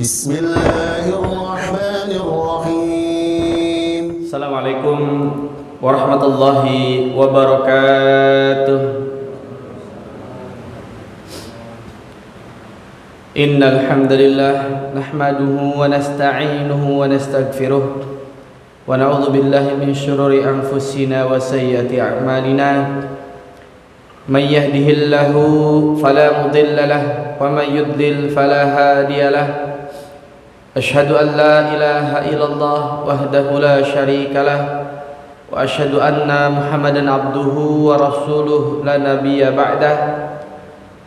Bismillahirrahmanirrahim. Assalamualaikum warahmatullahi wabarakatuh. Innal hamdalillah nahmaduhu wa nasta'inuhu wa nastaghfiruh wa na'udzu billahi min shururi anfusina wa sayyiati a'malina. May yahdihillahu fala mudilla lahu wa may yudlil fala hadiya lahu. Asyhadu an la ilaha illallah wahdahu la syarika lah wa asyhadu anna Muhammadan abduhu wa rasuluh la nabiyya ba'dah.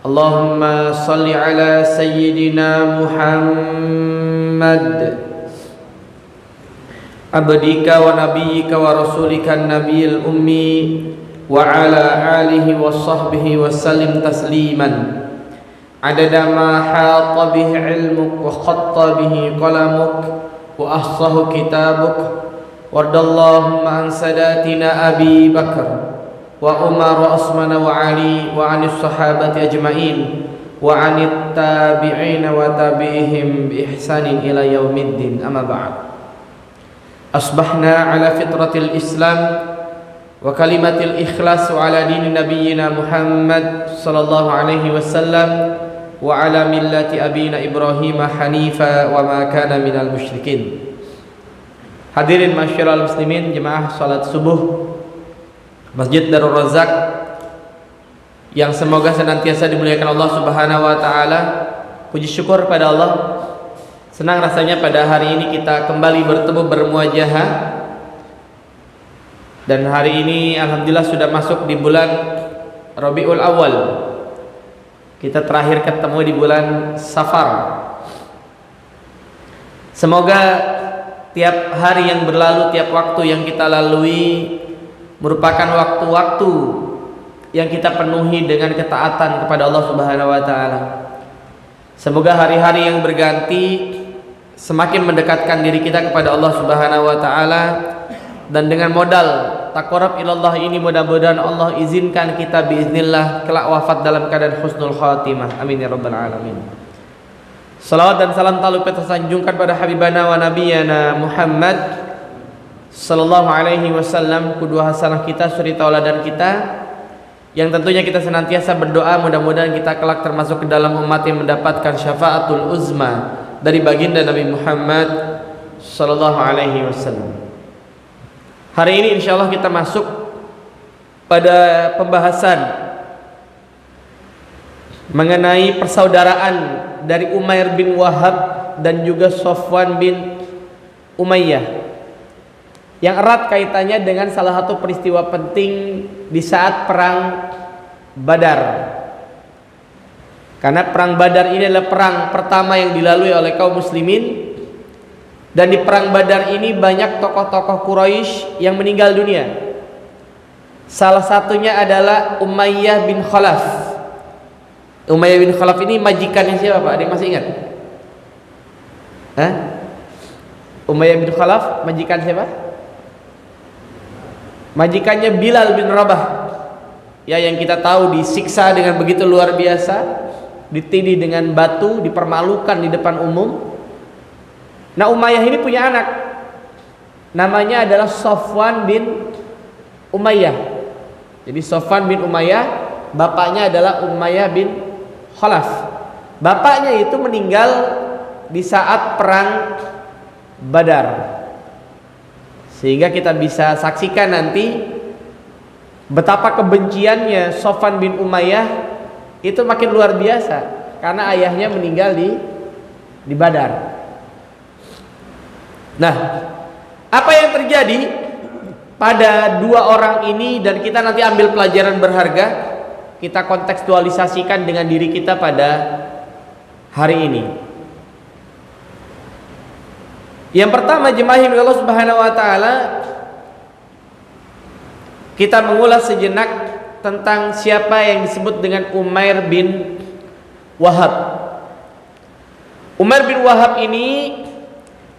Allahumma salli ala sayyidina Muhammad abdika wa nabiyyika wa rasulika nabiyil ummi wa ala alihi wa sahbihi wa sallim tasliman adada ma hata bihi ilmuk wa khatta bihi qalamuk wa ahsahu kitabuk wardallahumma an sadatina Abi Bakar wa Umar wa Utsman wa Ali wa anis sahabati ajma'in wa anit tabi'in wa tabi'ihim bi ihsanin ila yaumiddin. Amma ba'd. Asbahna ala fitratil Islam wa kalimatil ikhlas wa ala dini nabiyyina Muhammad sallallahu alaihi wasallam wa ala millati abina Ibrahim hanifa wa ma kana minal musyrikin. Hadirin masyiral muslimin, jemaah salat subuh Masjid Darul Razak yang semoga senantiasa dimuliakan Allah Subhanahu wa taala. Puji syukur pada Allah, senang rasanya pada hari ini kita kembali bertemu bermuajahah. Dan hari ini alhamdulillah sudah masuk di bulan Rabiul Awal. Kita terakhir ketemu di bulan Safar. Semoga tiap hari yang berlalu, tiap waktu yang kita lalui merupakan waktu-waktu yang kita penuhi dengan ketaatan kepada Allah Subhanahu wa taala. Semoga hari-hari yang berganti semakin mendekatkan diri kita kepada Allah Subhanahu wa taala, dan dengan modal taqarrub ilallah ini mudah-mudahan Allah izinkan kita biiznillah kelak wafat dalam keadaan husnul khatimah. Amin ya rabbal alamin. Salawat dan salam tak lupa tersanjungkan pada habibana wa nabiyana Muhammad sallallahu alaihi wasallam, kedua hasanah kita, suri tauladan kita, yang tentunya kita senantiasa berdoa mudah-mudahan kita kelak termasuk ke dalam umat yang mendapatkan syafaatul uzma dari baginda Nabi Muhammad sallallahu alaihi wasallam. Hari ini insyaallah kita masuk pada pembahasan mengenai persaudaraan dari Umair bin Wahab dan juga Safwan bin Umayyah yang erat kaitannya dengan salah satu peristiwa penting di saat perang Badar. Karena perang Badar ini adalah perang pertama yang dilalui oleh kaum muslimin. Dan di perang Badar ini banyak tokoh-tokoh Quraisy yang meninggal dunia. Salah satunya adalah Umayyah bin Khalaf. Umayyah bin Khalaf ini majikannya siapa Pak? Ada yang masih ingat? Hah? Umayyah bin Khalaf majikan siapa? Majikannya Bilal bin Rabah. Ya, yang kita tahu disiksa dengan begitu luar biasa, ditindih dengan batu, dipermalukan di depan umum. Nah, Umayyah ini punya anak, namanya adalah Safwan bin Umayyah. Jadi Safwan bin Umayyah, bapaknya adalah Umayyah bin Khalaf. Bapaknya itu meninggal di saat perang Badar, sehingga kita bisa saksikan nanti betapa kebenciannya Safwan bin Umayyah itu makin luar biasa karena ayahnya meninggal di Badar. Nah, apa yang terjadi pada dua orang ini, dan kita nanti ambil pelajaran berharga, kita kontekstualisasikan dengan diri kita pada hari ini. Yang pertama, jemaah yang Allah Subhanahu wa taala, kita mengulas sejenak tentang siapa yang disebut dengan Umair bin Wahab. Umair bin Wahab ini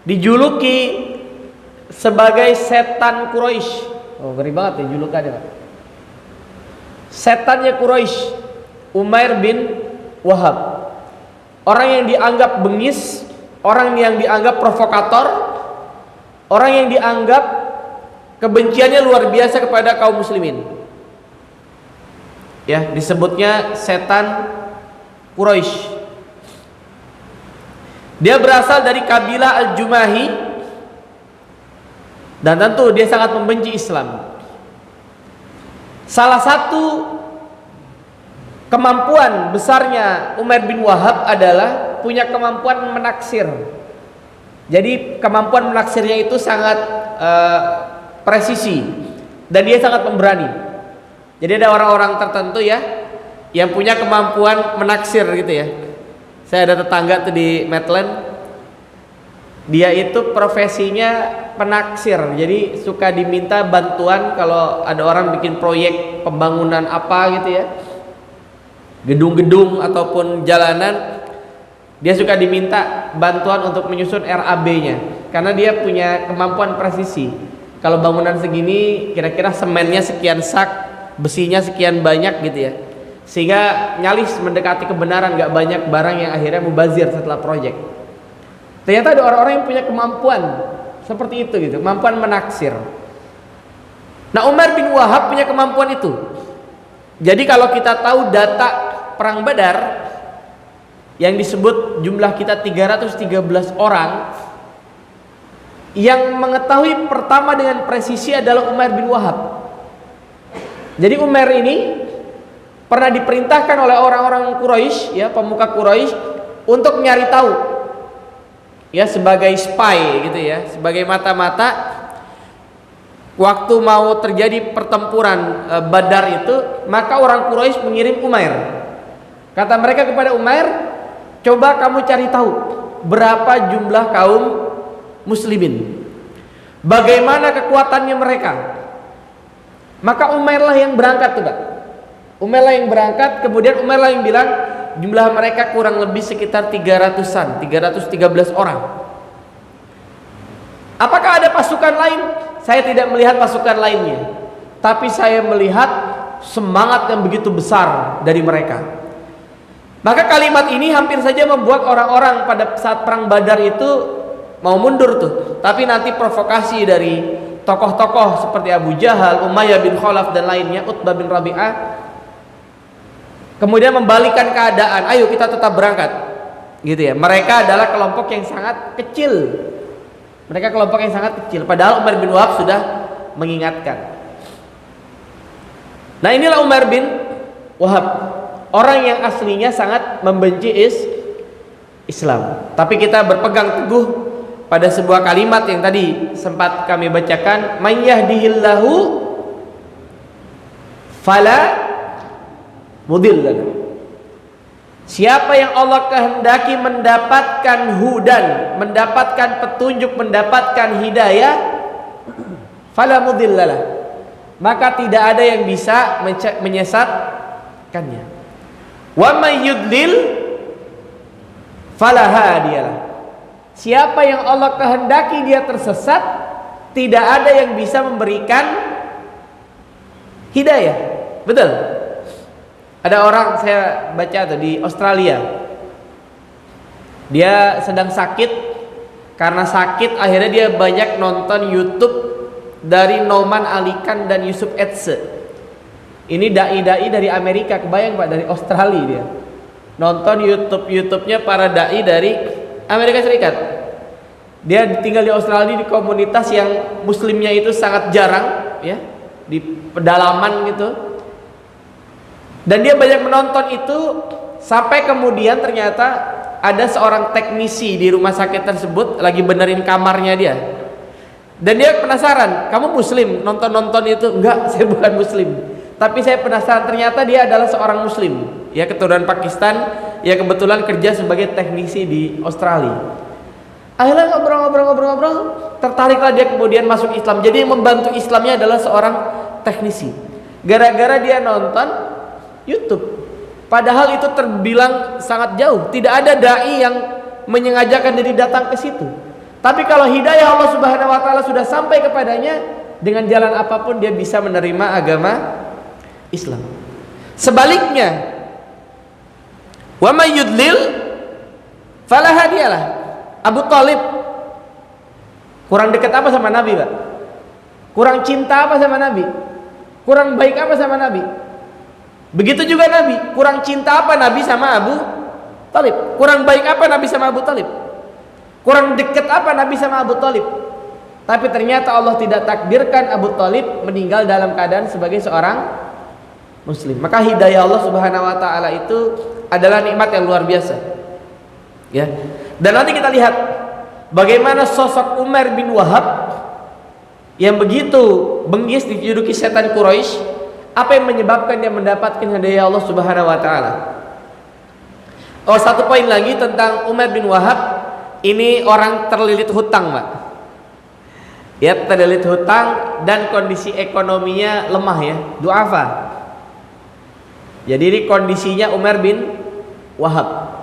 dijuluki sebagai setan Quraisy. Oh, ngeri banget ya julukannya, Pak. Setannya Quraisy, Umair bin Wahab. Orang yang dianggap bengis, orang yang dianggap provokator, orang yang dianggap kebenciannya luar biasa kepada kaum muslimin. Ya, disebutnya setan Quraisy. Dia berasal dari kabilah Al-Jumahi dan tentu dia sangat membenci Islam. Salah satu kemampuan besarnya Umar bin Wahab adalah punya kemampuan menaksir. Jadi kemampuan menaksirnya itu sangat presisi dan dia sangat pemberani. Jadi ada orang-orang tertentu ya yang punya kemampuan menaksir gitu ya. Saya ada tetangga tuh di Maitland. Dia itu profesinya penaksir. Jadi suka diminta bantuan kalau ada orang bikin proyek pembangunan apa gitu ya. Gedung-gedung ataupun jalanan, dia suka diminta bantuan untuk menyusun RAB-nya karena dia punya kemampuan presisi. Kalau bangunan segini kira-kira semennya sekian sak, besinya sekian banyak gitu ya, sehingga nyalis mendekati kebenaran, gak banyak barang yang akhirnya mubazir setelah proyek. Ternyata ada orang-orang yang punya kemampuan seperti itu gitu, kemampuan menaksir. Nah, Umar bin Wahab punya kemampuan itu. Jadi kalau kita tahu data perang Badar yang disebut jumlah kita 313 orang, yang mengetahui pertama dengan presisi adalah Umar bin Wahab. Jadi Umar ini pernah diperintahkan oleh orang-orang Quraisy, ya, pemuka Quraisy, untuk nyari tahu, ya, sebagai spy gitu ya, sebagai mata-mata. Waktu mau terjadi pertempuran Badar itu, maka orang Quraisy mengirim Umair. Kata mereka kepada Umair, coba kamu cari tahu berapa jumlah kaum muslimin, bagaimana kekuatannya mereka. Maka Umairlah yang berangkat tuh, Pak. Umairlah yang berangkat, kemudian Umairlah yang bilang jumlah mereka kurang lebih sekitar 300-an, 313 orang. Apakah ada pasukan lain? Saya tidak melihat pasukan lainnya, tapi saya melihat semangat yang begitu besar dari mereka. Maka kalimat ini hampir saja membuat orang-orang pada saat perang Badar itu mau mundur tuh. Tapi nanti provokasi dari tokoh-tokoh seperti Abu Jahal, Umayyah bin Khalaf dan lainnya, Utbah bin Rabi'ah, kemudian membalikan keadaan. Ayo kita tetap berangkat, gitu ya. Mereka adalah kelompok yang sangat kecil. Mereka kelompok yang sangat kecil. Padahal Umar bin Wahab sudah mengingatkan. Nah, inilah Umar bin Wahab, orang yang aslinya sangat membenci Islam. Tapi kita berpegang teguh pada sebuah kalimat yang tadi sempat kami bacakan, may yahdihillahu fala mudhillalah. Siapa yang Allah kehendaki mendapatkan hudan, mendapatkan petunjuk, mendapatkan hidayah, fala mudhillalah, maka tidak ada yang bisa menyesatkannya. Wa may yudlil fala hadiyalah. Siapa yang Allah kehendaki dia tersesat, tidak ada yang bisa memberikan hidayah. Betul. Ada orang, saya baca tuh di Australia, dia sedang sakit. Karena sakit akhirnya dia banyak nonton YouTube dari Nouman Ali Khan dan Yusuf Etze. Ini dai-dai dari Amerika, kebayang Pak, dari Australia dia nonton YouTube-nya para dai dari Amerika Serikat. Dia tinggal di Australia di komunitas yang muslimnya itu sangat jarang, ya, di pedalaman gitu. Dan dia banyak menonton itu sampai kemudian ternyata ada seorang teknisi di rumah sakit tersebut lagi benerin kamarnya dia. Dan dia penasaran, kamu muslim nonton-nonton itu? Enggak, saya bukan muslim. Tapi saya penasaran, ternyata dia adalah seorang muslim, ya, keturunan Pakistan, ya, kebetulan kerja sebagai teknisi di Australia. Akhirnya ngobrol-ngobrol, tertariklah dia kemudian masuk Islam. Jadi yang membantu Islamnya adalah seorang teknisi. Gara-gara dia nonton YouTube. Padahal itu terbilang sangat jauh. Tidak ada dai yang menyengajakan diri datang ke situ. Tapi kalau hidayah Allah Subhanahu wa taala sudah sampai kepadanya, dengan jalan apapun dia bisa menerima agama Islam. Sebaliknya, wa may yudlil fala hadiyalah. Abu Thalib kurang dekat apa sama Nabi, Pak? Kurang cinta apa sama Nabi? Kurang baik apa sama Nabi? Begitu juga Nabi, kurang cinta apa Nabi sama Abu Thalib? Kurang baik apa Nabi sama Abu Thalib? Kurang dekat apa Nabi sama Abu Thalib? Tapi ternyata Allah tidak takdirkan Abu Thalib meninggal dalam keadaan sebagai seorang muslim. Maka hidayah Allah Subhanahu wa taala itu adalah nikmat yang luar biasa. Ya. Dan nanti kita lihat bagaimana sosok Umar bin Wahab yang begitu benggis dijuluki setan Quraisy, apa yang menyebabkan dia mendapatkan hidayah Allah Subhanahu wa taala. Oh, satu poin lagi tentang Umar bin Wahab, ini orang terlilit hutang, Pak. Ya, terlilit hutang dan kondisi ekonominya lemah ya, du'afa. Jadi ini kondisinya Umar bin Wahab.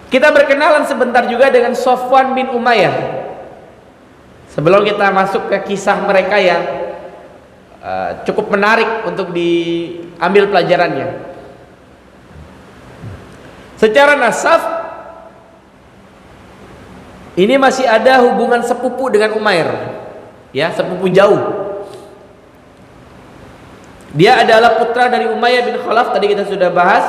Kita berkenalan sebentar juga dengan Sofwan bin Umayyah. Sebelum kita masuk ke kisah mereka yang cukup menarik untuk diambil pelajarannya. Secara nasab ini masih ada hubungan sepupu dengan Umair, ya, sepupu jauh. Dia adalah putra dari Umayyah bin Khalaf, tadi kita sudah bahas.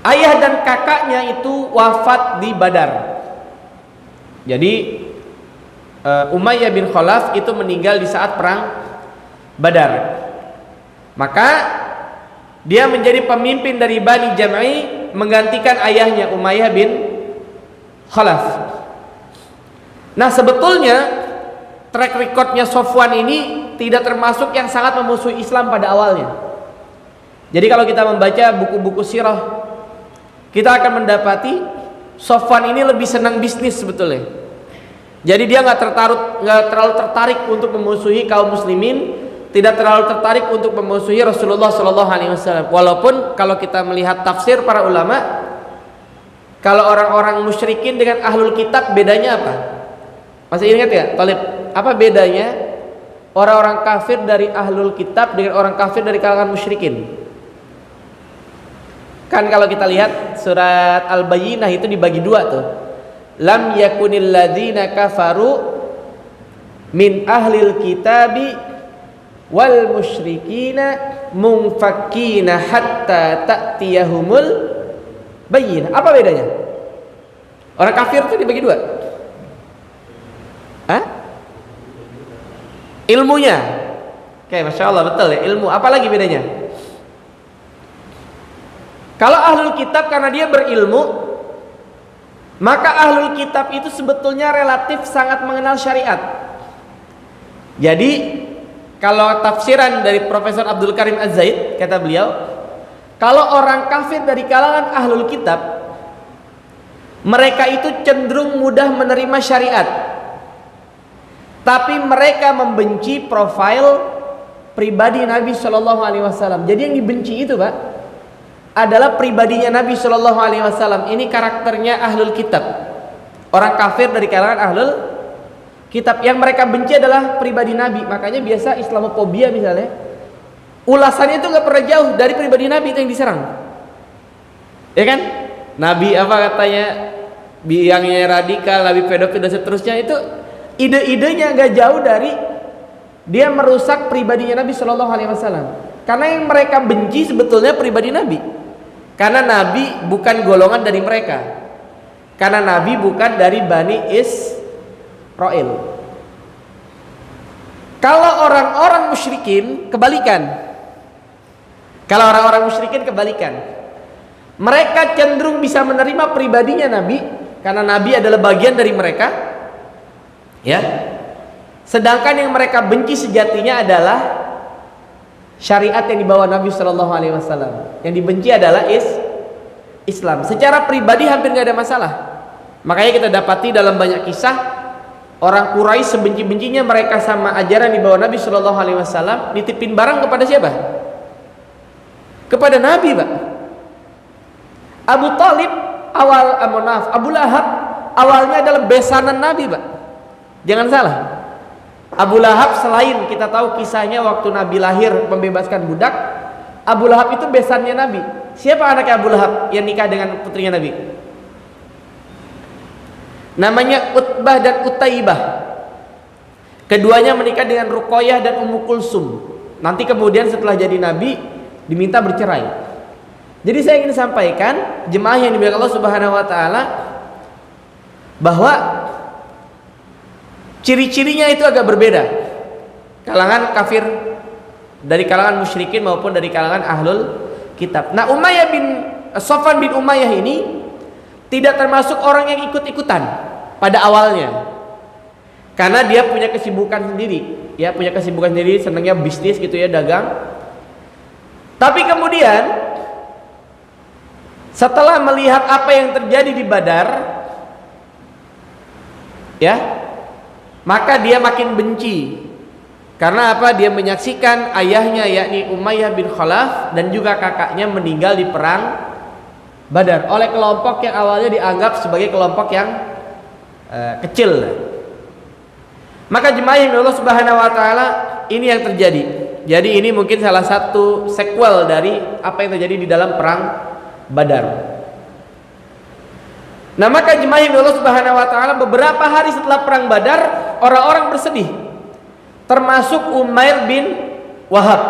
Ayah dan kakaknya itu wafat di Badar. Jadi Umayyah bin Khalaf itu meninggal di saat perang Badar. Maka dia menjadi pemimpin dari Bani Jam'i, menggantikan ayahnya Umayyah bin Khalaf. Nah, sebetulnya track recordnya Sofwan ini tidak termasuk yang sangat memusuhi Islam pada awalnya. Jadi kalau kita membaca buku-buku sirah, kita akan mendapati Sofwan ini lebih senang bisnis sebetulnya. Jadi dia nggak terlalu tertarik untuk memusuhi kaum muslimin, tidak terlalu tertarik untuk memusuhi Rasulullah Shallallahu Alaihi Wasallam. Walaupun kalau kita melihat tafsir para ulama, kalau orang-orang musyrikin dengan ahlul kitab bedanya apa? Masih ingat ya, Talib? Apa bedanya orang-orang kafir dari ahlul kitab dengan orang kafir dari kalangan musyrikin? Kan kalau kita lihat surat Al-Bayyinah itu dibagi dua tuh. Lam yakunil ladzina kafaru min ahlil kitabi wal musyrikina munfakkina hatta ta'tiyahumul bayyinah. Apa bedanya? Orang kafir itu dibagi dua. Hah? Ilmunya. Oke, Masya Allah, betul ya, ilmu. Apa lagi bedanya? Kalau ahlul kitab karena dia berilmu, maka ahlul kitab itu sebetulnya relatif sangat mengenal syariat. Jadi kalau tafsiran dari Profesor Abdul Karim Az-Zaid, kata beliau, kalau orang kafir dari kalangan ahlul kitab, mereka itu cenderung mudah menerima syariat, tapi mereka membenci profil pribadi Nabi Shallallahu Alaihi Wasallam. Jadi yang dibenci itu, Pak, adalah pribadinya Nabi Shallallahu Alaihi Wasallam. Ini karakternya ahlul kitab, orang kafir dari kalangan ahlul kitab. Yang mereka benci adalah pribadi Nabi. Makanya biasa Islamofobia misalnya, ulasannya itu nggak pernah jauh dari pribadi Nabi itu yang diserang, ya kan? Nabi apa katanya, biangnya radikal, Nabi pedofil dan seterusnya, itu ide-idenya nggak jauh dari dia merusak pribadinya Nabi Shallallahu Alaihi Wasallam. Karena yang mereka benci sebetulnya pribadi Nabi. Karena Nabi bukan golongan dari mereka. Karena Nabi bukan dari Bani Israil. Kalau orang-orang musyrikin kebalikan. Kalau orang-orang musyrikin kebalikan. Mereka cenderung bisa menerima pribadinya Nabi karena Nabi adalah bagian dari mereka. Ya. Sedangkan yang mereka benci sejatinya adalah syariat yang dibawa Nabi Shallallahu Alaihi Wasallam. Yang dibenci adalah Islam. Secara pribadi hampir nggak ada masalah. Makanya kita dapati dalam banyak kisah orang Quraisy sebenci-bencinya mereka sama ajaran dibawa Nabi Shallallahu Alaihi Wasallam, nitipin barang kepada siapa? Kepada Nabi, Pak. Abu Thalib Abu Lahab awalnya adalah besanan Nabi, Pak. Jangan salah. Abu Lahab selain kita tahu kisahnya waktu Nabi lahir membebaskan budak, Abu Lahab itu besannya Nabi. Siapa anaknya Abu Lahab yang nikah dengan putrinya Nabi? namanya Utbah dan Utaibah. Keduanya menikah dengan Ruqayyah dan Ummu Kulsum. Nanti kemudian setelah jadi nabi diminta bercerai. Jadi saya ingin sampaikan jemaah yang dimuliakan Allah Subhanahu wa taala bahwa ciri-cirinya itu agak berbeda. Kalangan kafir, dari kalangan musyrikin maupun dari kalangan ahlul kitab. Nah, Safwan bin Umayyah ini tidak termasuk orang yang ikut-ikutan pada awalnya. Karena dia punya kesibukan sendiri, ya, senangnya bisnis gitu ya, dagang. Tapi kemudian setelah melihat apa yang terjadi di Badar, ya, maka dia makin benci. Karena apa? Dia menyaksikan ayahnya yakni Umayyah bin Khalaf dan juga kakaknya meninggal di perang Badar oleh kelompok yang awalnya dianggap sebagai kelompok yang kecil. Maka jemaah yang Allah Subhanahu wa taala, ini yang terjadi. Jadi ini mungkin salah satu sequel dari apa yang terjadi di dalam perang Badar. Nah, maka jemaah yang Allah Subhanahu wa taala, beberapa hari setelah perang Badar, orang-orang bersedih. Termasuk Umair bin Wahab.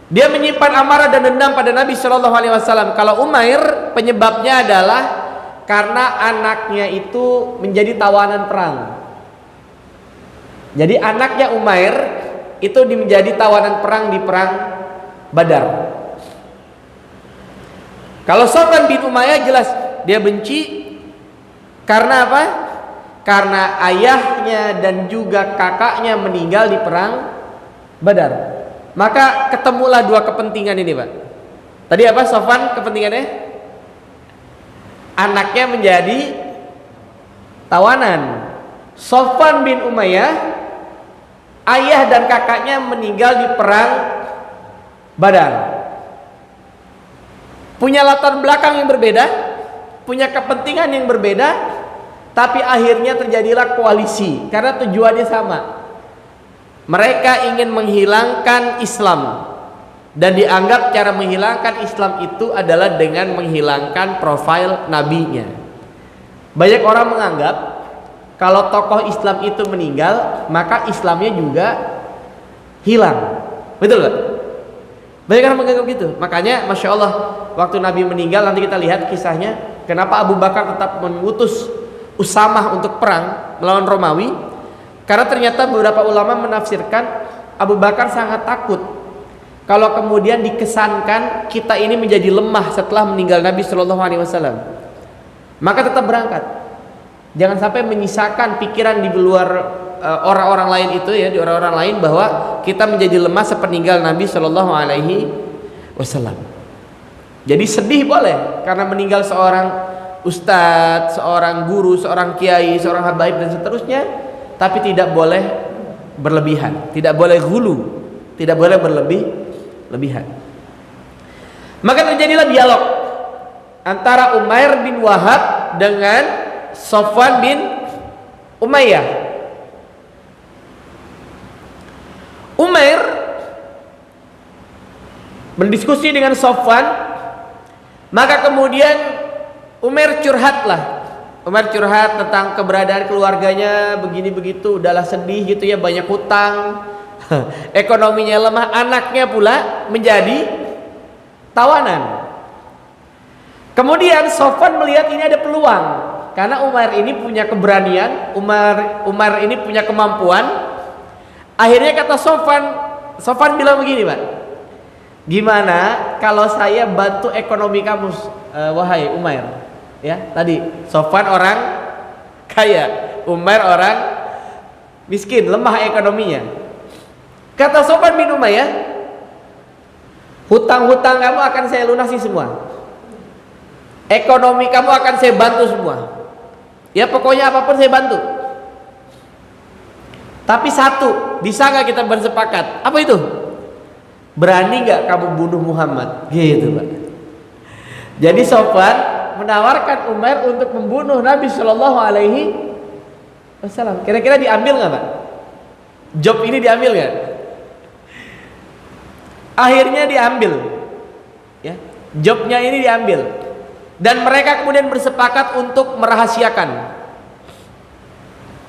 Dia menyimpan amarah dan dendam pada Nabi Shallallahu alaihi wasallam. Kalau Umair, penyebabnya adalah karena anaknya itu menjadi tawanan perang. Jadi anaknya Umair itu menjadi tawanan perang di perang Badar. Kalau Safwan bin Umayyah jelas dia benci karena apa? Karena ayahnya dan juga kakaknya meninggal di perang Badar. Maka ketemulah dua kepentingan ini, Pak. Tadi apa Safwan kepentingannya? Anaknya menjadi tawanan. Safwan bin Umayyah, ayah dan kakaknya meninggal di perang Badar. Punya latar belakang yang berbeda, punya kepentingan yang berbeda, tapi akhirnya terjadilah koalisi karena tujuannya sama. Mereka ingin menghilangkan Islam, dan dianggap cara menghilangkan Islam itu adalah dengan menghilangkan profil nabinya. Banyak orang menganggap kalau tokoh Islam itu meninggal, maka Islamnya juga hilang. Betul gak? Banyak orang menganggap gitu. Makanya Masya Allah, waktu Nabi meninggal, nanti kita lihat kisahnya, kenapa Abu Bakar tetap mengutus Usamah untuk perang melawan Romawi. Karena ternyata beberapa ulama menafsirkan Abu Bakar sangat takut kalau kemudian dikesankan kita ini menjadi lemah setelah meninggal Nabi Shallallahu alaihi wasallam. Maka tetap berangkat. Jangan sampai menyisakan pikiran di luar orang-orang lain itu, ya, di orang-orang lain bahwa kita menjadi lemah sepeninggal Nabi Shallallahu alaihi wasallam. Jadi sedih boleh karena meninggal seorang ustadz, seorang guru, seorang kiai, seorang habaib dan seterusnya, tapi tidak boleh berlebihan, tidak boleh ghulu, tidak boleh berlebihan. Maka terjadilah dialog antara Umair bin Wahab dengan Safwan bin Umayyah. Umair berdiskusi dengan Safwan, maka kemudian Umair curhatlah. Umar curhat tentang keberadaan keluarganya begini begitu, udahlah sedih gitu ya, banyak hutang, ekonominya lemah, anaknya pula menjadi tawanan. Kemudian Safwan melihat ini ada peluang, karena Umar ini punya keberanian, Umar ini punya kemampuan. Akhirnya kata Safwan bilang begini, Pak, gimana kalau saya bantu ekonomi kamu, wahai Umair? Ya, tadi Safwan orang kaya, Umar orang miskin, lemah ekonominya. Kata Safwan bin Umayyah, hutang-hutang kamu akan saya lunasi semua, ekonomi kamu akan saya bantu semua, ya pokoknya apapun saya bantu. Tapi satu, bisa gak kita bersepakat? Apa itu? Berani gak kamu bunuh Muhammad? Gitu, Pak. Jadi Safwan menawarkan Umar untuk membunuh Nabi Shallallahu alaihi wasallam. Kira-kira diambil nggak, Pak? Job ini diambil nggak? Akhirnya diambil, ya. Jobnya ini diambil, dan mereka kemudian bersepakat untuk merahasiakan.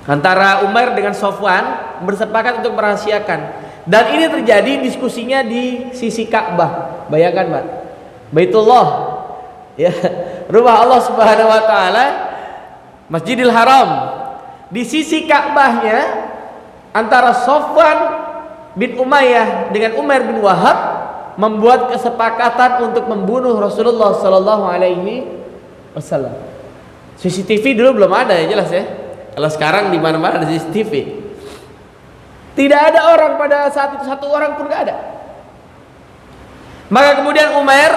antara Umair dengan Sofwan bersepakat untuk merahasiakan, dan ini terjadi diskusinya di sisi Ka'bah. Bayangkan Pak, Baitullah, ya, rumah Allah Subhanahu wa taala, Masjidil Haram, di sisi Ka'bahnya antara Sofwan bin Umayyah dengan Umair bin Wahab membuat kesepakatan untuk membunuh Rasulullah sallallahu alaihi wasallam. CCTV dulu belum ada, ya jelas ya. Kalau sekarang di mana-mana ada CCTV. Tidak ada orang pada saat itu, satu orang pun gak ada. Maka kemudian Umair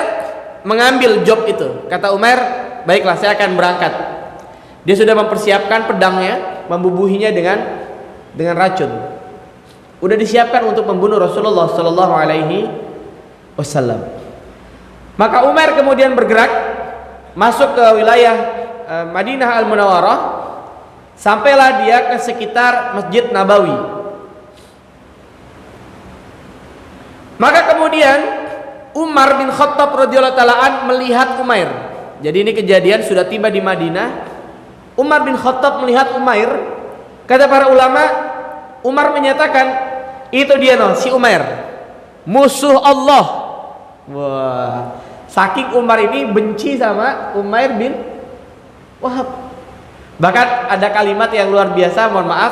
mengambil job itu. Kata Umair, baiklah saya akan berangkat. Dia sudah mempersiapkan pedangnya, membubuhinya dengan racun. Udah disiapkan untuk membunuh Rasulullah sallallahu alaihi wasallam. Maka Umar kemudian bergerak masuk ke wilayah Madinah Al-Munawwarah. Sampailah dia ke sekitar Masjid Nabawi. Maka kemudian Umar bin Khattab radhiyallahu taala an melihat Umair. Jadi ini kejadian sudah tiba di Madinah. Umar bin Khattab melihat Umair. Kata para ulama, Umar menyatakan, itu dia no, si Umair, musuh Allah. Wah, saking Umar ini benci sama Umair bin Wahab. Bahkan ada kalimat yang luar biasa, mohon maaf,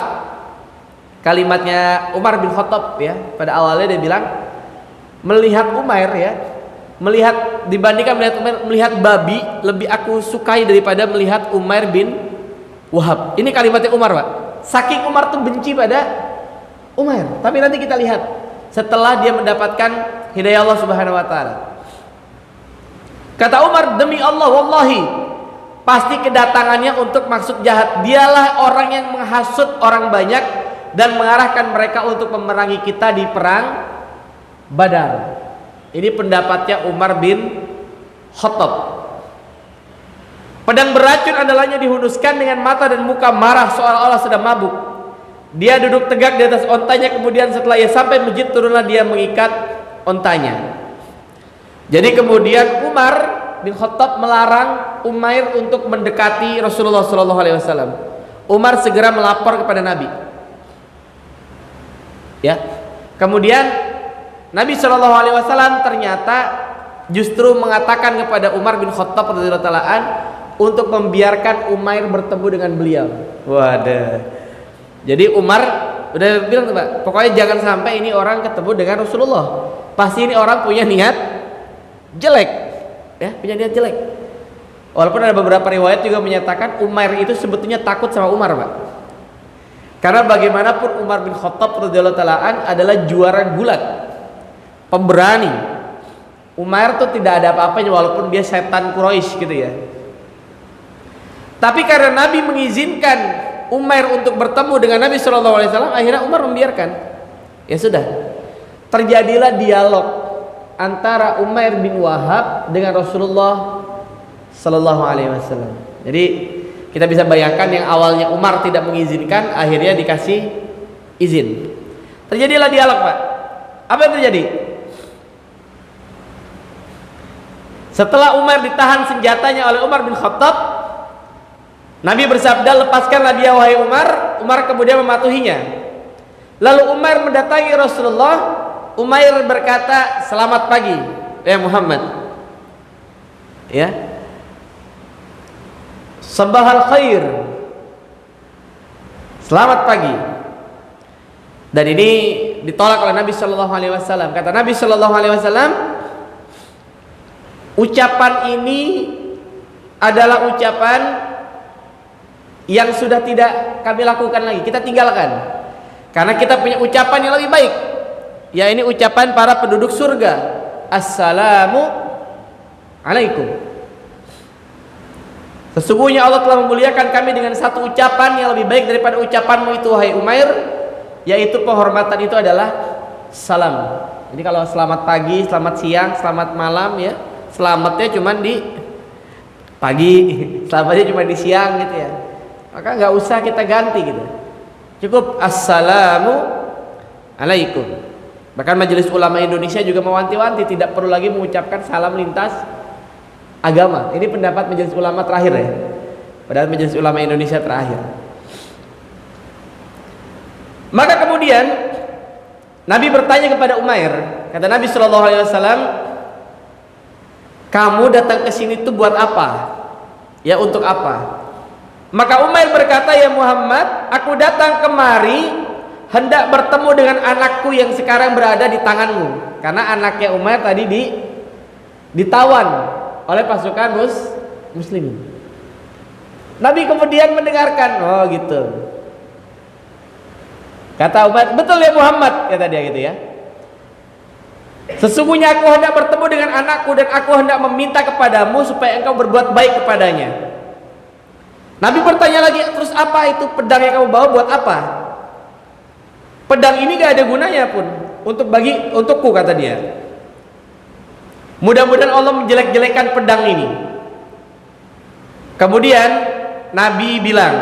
kalimatnya Umar bin Khattab ya. Pada awalnya dia bilang, melihat Umair ya, melihat dibandingkan melihat Umair, melihat babi lebih aku sukai daripada melihat Umair bin Wahab. Ini kalimatnya Umar Pak. Saking Umar tuh benci pada Umair. Tapi nanti kita lihat setelah dia mendapatkan hidayah Allah Subhanahu wa taala. Kata Umar, demi Allah wallahi, pasti kedatangannya untuk maksud jahat. Dialah orang yang menghasut orang banyak dan mengarahkan mereka untuk memerangi kita di perang Badar. Ini pendapatnya Umar bin Khattab. Pedang beracun andalanya dihunuskan dengan mata dan muka marah seolah-olah sedang mabuk. Dia duduk tegak di atas ontanya, kemudian setelah ia sampai masjid turunlah dia mengikat ontanya. Jadi kemudian Umar bin Khattab melarang Umair untuk mendekati Rasulullah SAW. Umar segera melapor kepada Nabi. Ya, kemudian Nabi SAW ternyata justru mengatakan kepada Umar bin Khattab radhiyallahu taala untuk membiarkan Umair bertemu dengan beliau. Waduh. Jadi Umar udah bilang tuh Pak, pokoknya jangan sampai ini orang ketemu dengan Rasulullah. Pasti ini orang punya niat jelek, ya, punya niat jelek. Walaupun ada beberapa riwayat juga menyatakan Umair itu sebetulnya takut sama Umar Pak. Karena bagaimanapun Umar bin Khattab radhiyallahu taala adalah juara gulat, pemberani. Umair tuh tidak ada apa-apanya walaupun dia setan Quraisy gitu ya. Tapi karena Nabi mengizinkan Umair untuk bertemu dengan Nabi SAW, akhirnya Umar membiarkan. Ya sudah, terjadilah dialog antara Umair bin Wahab dengan Rasulullah SAW. Jadi kita bisa bayangkan yang awalnya Umar tidak mengizinkan, akhirnya dikasih izin. Terjadilah dialog Pak. Apa yang terjadi? Setelah Umar ditahan senjatanya oleh Umar bin Khattab, Nabi bersabda, lepaskanlah dia wahai Umar. Umar kemudian mematuhinya. Lalu Umar mendatangi Rasulullah. Umair berkata, selamat pagi ya Muhammad, ya, sabahal khair, selamat pagi. Dan ini ditolak oleh Nabi Shallallahu Alaihi Wasallam. Kata Nabi Shallallahu Alaihi Wasallam, ucapan ini adalah ucapan yang sudah tidak kami lakukan lagi, kita tinggalkan, karena kita punya ucapan yang lebih baik, ya ini ucapan para penduduk surga, assalamu alaikum. Sesungguhnya Allah telah memuliakan kami dengan satu ucapan yang lebih baik daripada ucapanmu itu wahai Umair, yaitu penghormatan itu adalah salam. Jadi kalau selamat pagi, selamat siang, selamat malam ya, selamatnya cuma di pagi, selamatnya cuma di siang gitu ya. Maka nggak usah kita ganti gitu, cukup assalamu alaikum. Bahkan Majelis Ulama Indonesia juga mewanti-wanti tidak perlu lagi mengucapkan salam lintas agama. Ini pendapat Majelis Ulama terakhir ya, padahal Majelis Ulama Indonesia terakhir. Maka kemudian Nabi bertanya kepada Umair, kata Nabi Shallallahu Alaihi Wasallam, kamu datang ke sini tuh buat apa? Ya untuk apa? Maka Umair berkata, ya Muhammad, aku datang kemari hendak bertemu dengan anakku yang sekarang berada di tanganmu. Karena anaknya Umair tadi ditawan oleh pasukan muslimin. Nabi kemudian mendengarkan, oh gitu. Kata Umair, betul ya Muhammad, kata dia gitu ya. Sesungguhnya aku hendak bertemu dengan anakku dan aku hendak meminta kepadamu supaya engkau berbuat baik kepadanya. Nabi bertanya lagi, terus apa itu pedang yang kamu bawa buat apa? Pedang ini gak ada gunanya pun untukku, kata dia. Mudah-mudahan Allah menjelek-jelekan pedang ini. Kemudian Nabi bilang,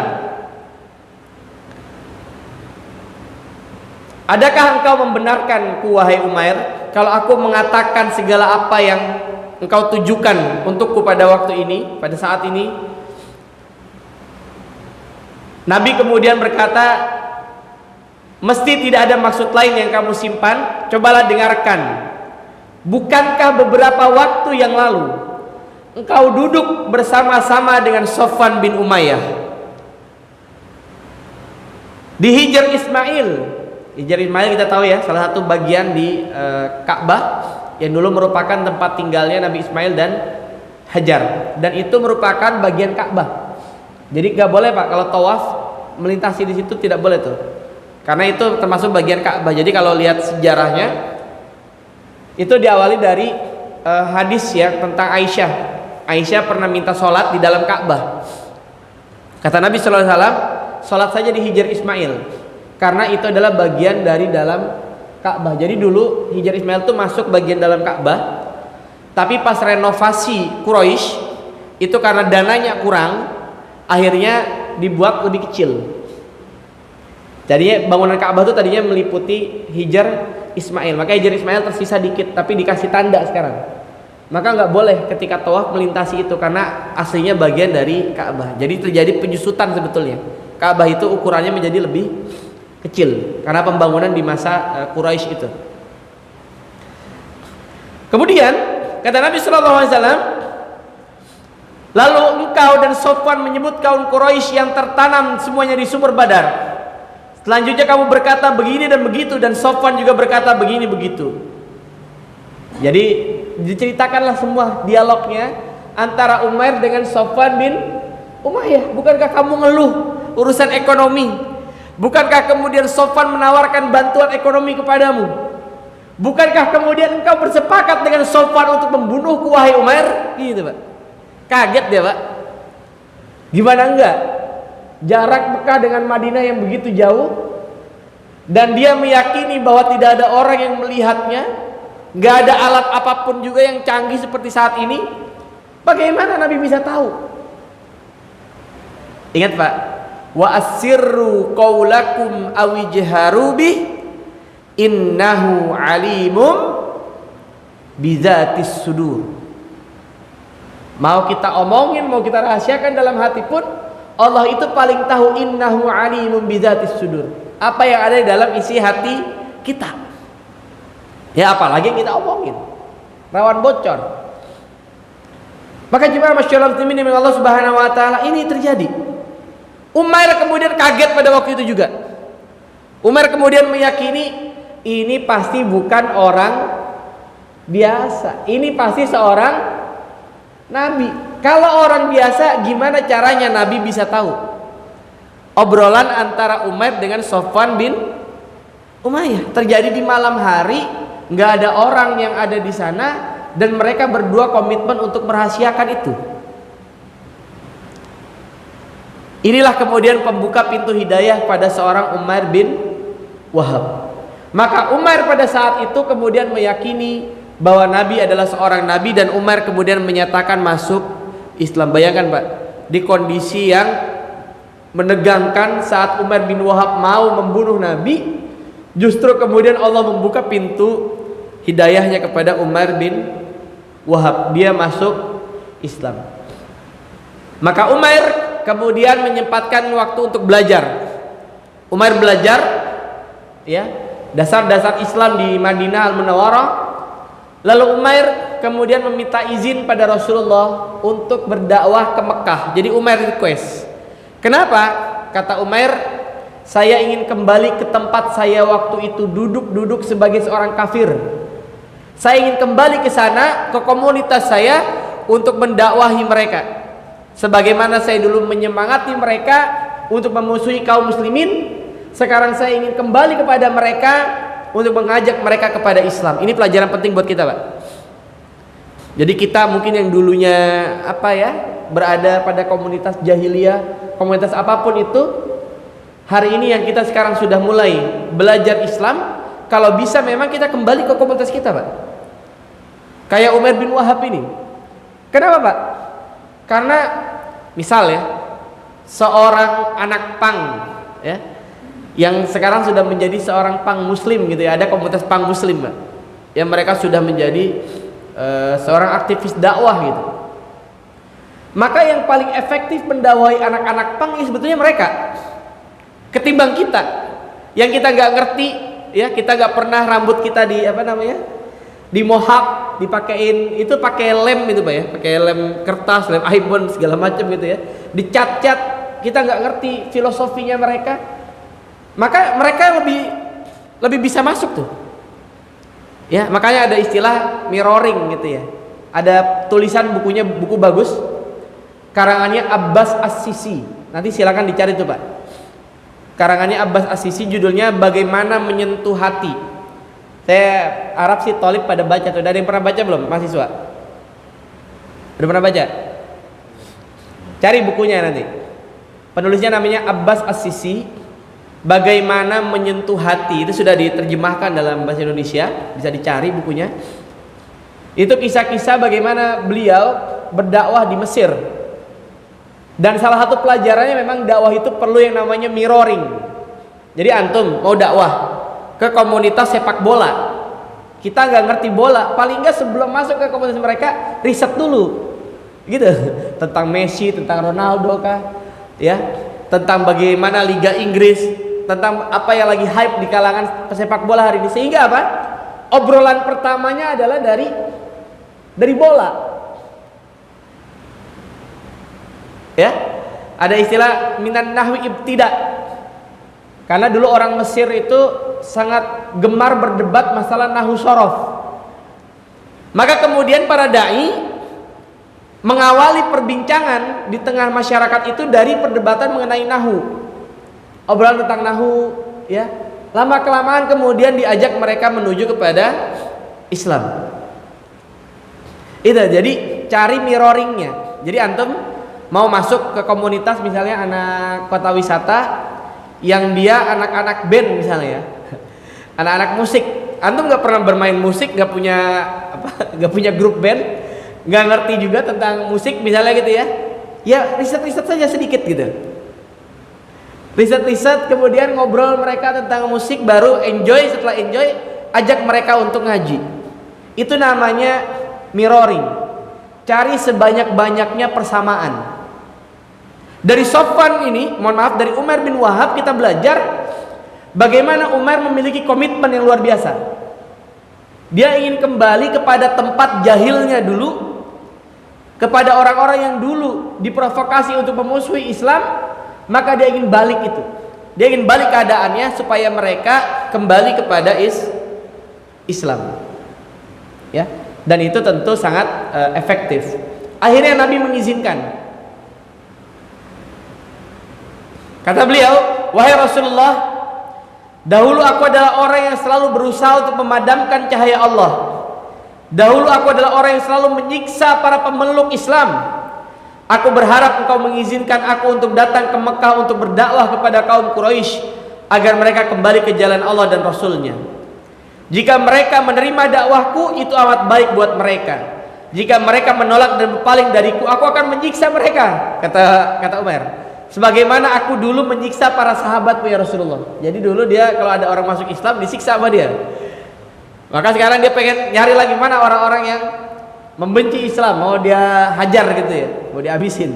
adakah engkau membenarkanku wahai Umair kalau aku mengatakan segala apa yang engkau tujukan untukku pada waktu ini, pada saat ini? Nabi kemudian berkata, mesti tidak ada maksud lain yang kamu simpan. Cobalah dengarkan. Bukankah beberapa waktu yang lalu engkau duduk bersama-sama dengan Sofwan bin Umayyah di Hijr Ismail? Hijr Ismail kita tahu ya, salah satu bagian di Ka'bah yang dulu merupakan tempat tinggalnya Nabi Ismail dan Hajar, dan itu merupakan bagian Ka'bah. Jadi gak boleh Pak kalau tawaf melintasi di situ, tidak boleh tuh, karena itu termasuk bagian Ka'bah. Jadi kalau lihat sejarahnya itu diawali dari hadis ya tentang Aisyah. Aisyah pernah minta sholat di dalam Ka'bah. Kata Nabi Sallallahu Alaihi Wasallam, sholat saja di Hijr Ismail, karena itu adalah bagian dari dalam Ka'bah. Jadi dulu Hijr Ismail itu masuk bagian dalam Ka'bah, tapi pas renovasi Quraisy itu karena dananya kurang, akhirnya dibuat lebih kecil. Jadinya bangunan Ka'bah itu tadinya meliputi Hijr Ismail, maka Hijr Ismail tersisa dikit, tapi dikasih tanda sekarang. Maka nggak boleh ketika tawaf melintasi itu, karena aslinya bagian dari Ka'bah. Jadi terjadi penyusutan sebetulnya. Ka'bah itu ukurannya menjadi lebih kecil karena pembangunan di masa Quraisy itu. Kemudian kata Nabi Sallallahu Alaihi Wasallam, lalu engkau dan Sofwan menyebut kaum Quraisy yang tertanam semuanya di sumber Badar. Selanjutnya kamu berkata begini dan begitu, dan Sofwan juga berkata begini begitu. Jadi diceritakanlah semua dialognya antara Umair dengan Sofwan bin Umayyah. Bukankah kamu ngeluh urusan ekonomi? Bukankah kemudian Sofwan menawarkan bantuan ekonomi kepadamu? Bukankah kemudian engkau bersepakat dengan Sofwan untuk membunuhku wahai Umair? Gitu Pak. Kaget dia Pak. Gimana enggak? Jarak Mekah dengan Madinah yang begitu jauh, dan dia meyakini bahwa tidak ada orang yang melihatnya, nggak ada alat apapun juga yang canggih seperti saat ini. Bagaimana Nabi bisa tahu? Ingat Pak, wa asirru qaulakum awijharu bih innahu alimum bizatis sudur. Mau kita omongin, mau kita rahasiakan dalam hati pun, Allah itu paling tahu. Innahu alimun bizatis sudur. Apa yang ada di dalam isi hati kita. Ya apalagi yang kita omongin, rawan bocor. Maka jemaah masyaallah muslimin yang Allah Subhanahu wa taala, ini terjadi. Umair kemudian kaget pada waktu itu juga. Umair kemudian meyakini ini pasti bukan orang biasa. Ini pasti seorang nabi. Kalau orang biasa, gimana caranya Nabi bisa tahu? Obrolan antara Umair dengan Sofwan bin Umayyah terjadi di malam hari, nggak ada orang yang ada di sana, dan mereka berdua komitmen untuk merahasiakan itu. Inilah kemudian pembuka pintu hidayah pada seorang Umair bin Wahab. Maka Umair pada saat itu kemudian meyakini bahwa Nabi adalah seorang Nabi, dan Umair kemudian menyatakan masuk Islam. Bayangkan Pak, di kondisi yang menegangkan saat Umair bin Wahab mau membunuh Nabi, justru kemudian Allah membuka pintu hidayahnya kepada Umair bin Wahab, dia masuk Islam. Maka Umair kemudian menyempatkan waktu untuk belajar. Umair belajar ya, dasar-dasar Islam di Madinah Al-Munawwarah. Lalu Umair kemudian meminta izin pada Rasulullah untuk berdakwah ke Mekah. Jadi Umair request. Kenapa? Kata Umair, saya ingin kembali ke tempat saya waktu itu duduk sebagai seorang kafir. Saya ingin kembali ke sana, ke komunitas saya untuk mendakwahi mereka. Sebagaimana saya dulu menyemangati mereka untuk memusuhi kaum muslimin, sekarang saya ingin kembali kepada mereka untuk mengajak mereka kepada Islam. Ini pelajaran penting buat kita, Pak. Jadi kita mungkin yang dulunya berada pada komunitas jahiliyah, komunitas apapun itu, hari ini yang kita sekarang sudah mulai belajar Islam, kalau bisa memang kita kembali ke komunitas kita, Pak. Kayak Umar bin Wahab ini. Kenapa, Pak? Karena misal ya, seorang anak pang ya, yang sekarang sudah menjadi seorang pang muslim gitu ya, ada komunitas pang muslim, Pak, yang mereka sudah menjadi seorang aktivis dakwah gitu. Maka yang paling efektif mendakwahi anak-anak pang ini sebetulnya mereka, ketimbang kita yang kita nggak ngerti ya, kita nggak pernah rambut kita di mohak, dipakein itu pakai lem itu, Pak ya, pakai lem kertas, lem ibon segala macam gitu ya, dicat-cat, kita nggak ngerti filosofinya mereka, maka mereka lebih bisa masuk tuh ya. Makanya ada istilah mirroring gitu ya, ada tulisan bukunya, buku bagus karangannya Abbas As-Sisi, nanti silakan dicari tuh, Pak, karangannya Abbas As-Sisi, judulnya Bagaimana Menyentuh Hati. Saya harap sih Tolib pada baca tuh. Ada yang pernah baca belum, mahasiswa? Udah pernah baca? Cari bukunya nanti. Penulisnya namanya Abbas As-Sisi, Bagaimana Menyentuh Hati. Itu sudah diterjemahkan dalam bahasa Indonesia, bisa dicari bukunya. Itu kisah-kisah bagaimana beliau berdakwah di Mesir. Dan salah satu pelajarannya memang dakwah itu perlu yang namanya mirroring. Jadi antum mau dakwah ke komunitas sepak bola, kita nggak ngerti bola, paling nggak sebelum masuk ke komunitas mereka riset dulu gitu, tentang Messi, tentang Ronaldo kah ya, tentang bagaimana Liga Inggris, tentang apa yang lagi hype di kalangan pesepak bola hari ini, sehingga apa, obrolan pertamanya adalah dari bola ya. Ada istilah minan nahwi ibtida, karena dulu orang Mesir itu sangat gemar berdebat masalah nahu sorof. Maka kemudian para dai mengawali perbincangan di tengah masyarakat itu dari perdebatan mengenai nahu, obrolan tentang nahu ya. Lama kelamaan kemudian diajak mereka menuju kepada Islam. Itu jadi cari mirroringnya. Jadi antum mau masuk ke komunitas misalnya anak kota wisata yang dia anak-anak band misalnya ya, anak-anak musik, antum nggak pernah bermain musik, nggak punya grup band, nggak ngerti juga tentang musik misalnya gitu ya, ya riset saja sedikit gitu, riset kemudian ngobrol mereka tentang musik, baru enjoy, setelah enjoy ajak mereka untuk ngaji. Itu namanya mirroring, cari sebanyak-banyaknya persamaan. Dari Sofwan ini, mohon maaf, dari Umar bin Wahab kita belajar bagaimana Umar memiliki komitmen yang luar biasa. Dia ingin kembali kepada tempat jahilnya dulu, kepada orang-orang yang dulu diprovokasi untuk memusuhi Islam, maka dia ingin balik itu. Dia ingin balik keadaannya supaya mereka kembali kepada Islam. Ya, dan itu tentu sangat efektif. Akhirnya Nabi mengizinkan. Kata beliau, wahai Rasulullah, dahulu aku adalah orang yang selalu berusaha untuk memadamkan cahaya Allah. Dahulu aku adalah orang yang selalu menyiksa para pemeluk Islam. Aku berharap engkau mengizinkan aku untuk datang ke Mekah untuk berdakwah kepada kaum Quraisy agar mereka kembali ke jalan Allah dan Rasulnya. Jika mereka menerima dakwahku, itu amat baik buat mereka. Jika mereka menolak dan berpaling dariku, aku akan menyiksa mereka, kata Umar. Sebagaimana aku dulu menyiksa para sahabatmu ya Rasulullah. Jadi dulu dia kalau ada orang masuk Islam disiksa sama dia. Maka sekarang dia pengen nyari lagi mana orang-orang yang membenci Islam, mau dia hajar gitu ya, mau dihabisin.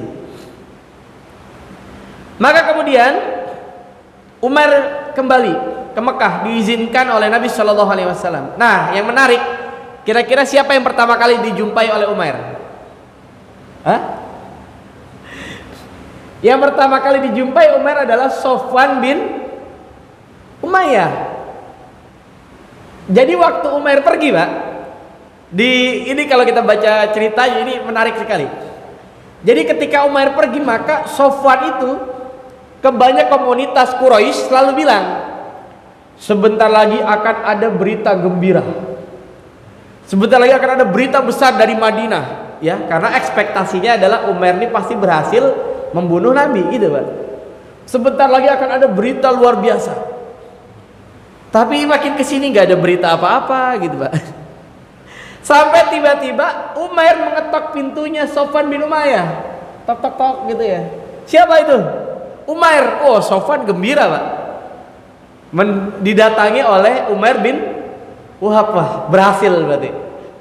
Maka kemudian Umar kembali ke Mekah, diizinkan oleh Nabi Shallallahu Alaihi Wasallam. Nah, yang menarik, kira-kira siapa yang pertama kali dijumpai oleh Umair? Hah? Yang pertama kali dijumpai Umair adalah Sofwan bin Umayyah. Jadi waktu Umair pergi, Pak, ini kalau kita baca ceritanya ini menarik sekali. Jadi ketika Umair pergi, maka Sofwan itu ke banyak komunitas Quraisy selalu bilang, sebentar lagi akan ada berita gembira. Sebentar lagi akan ada berita besar dari Madinah, ya, karena ekspektasinya adalah Umair ini pasti berhasil membunuh Nabi, gitu, Pak. Sebentar lagi akan ada berita luar biasa. Tapi makin kesini nggak ada berita apa-apa, gitu, Pak. Sampai tiba-tiba Umair mengetok pintunya Sofwan bin Umayyah, tok tok tok, gitu ya. Siapa itu? Umair. Oh, Sofwan gembira, Pak. Didatangi oleh Umair bin Wahab. Wah, berhasil berarti.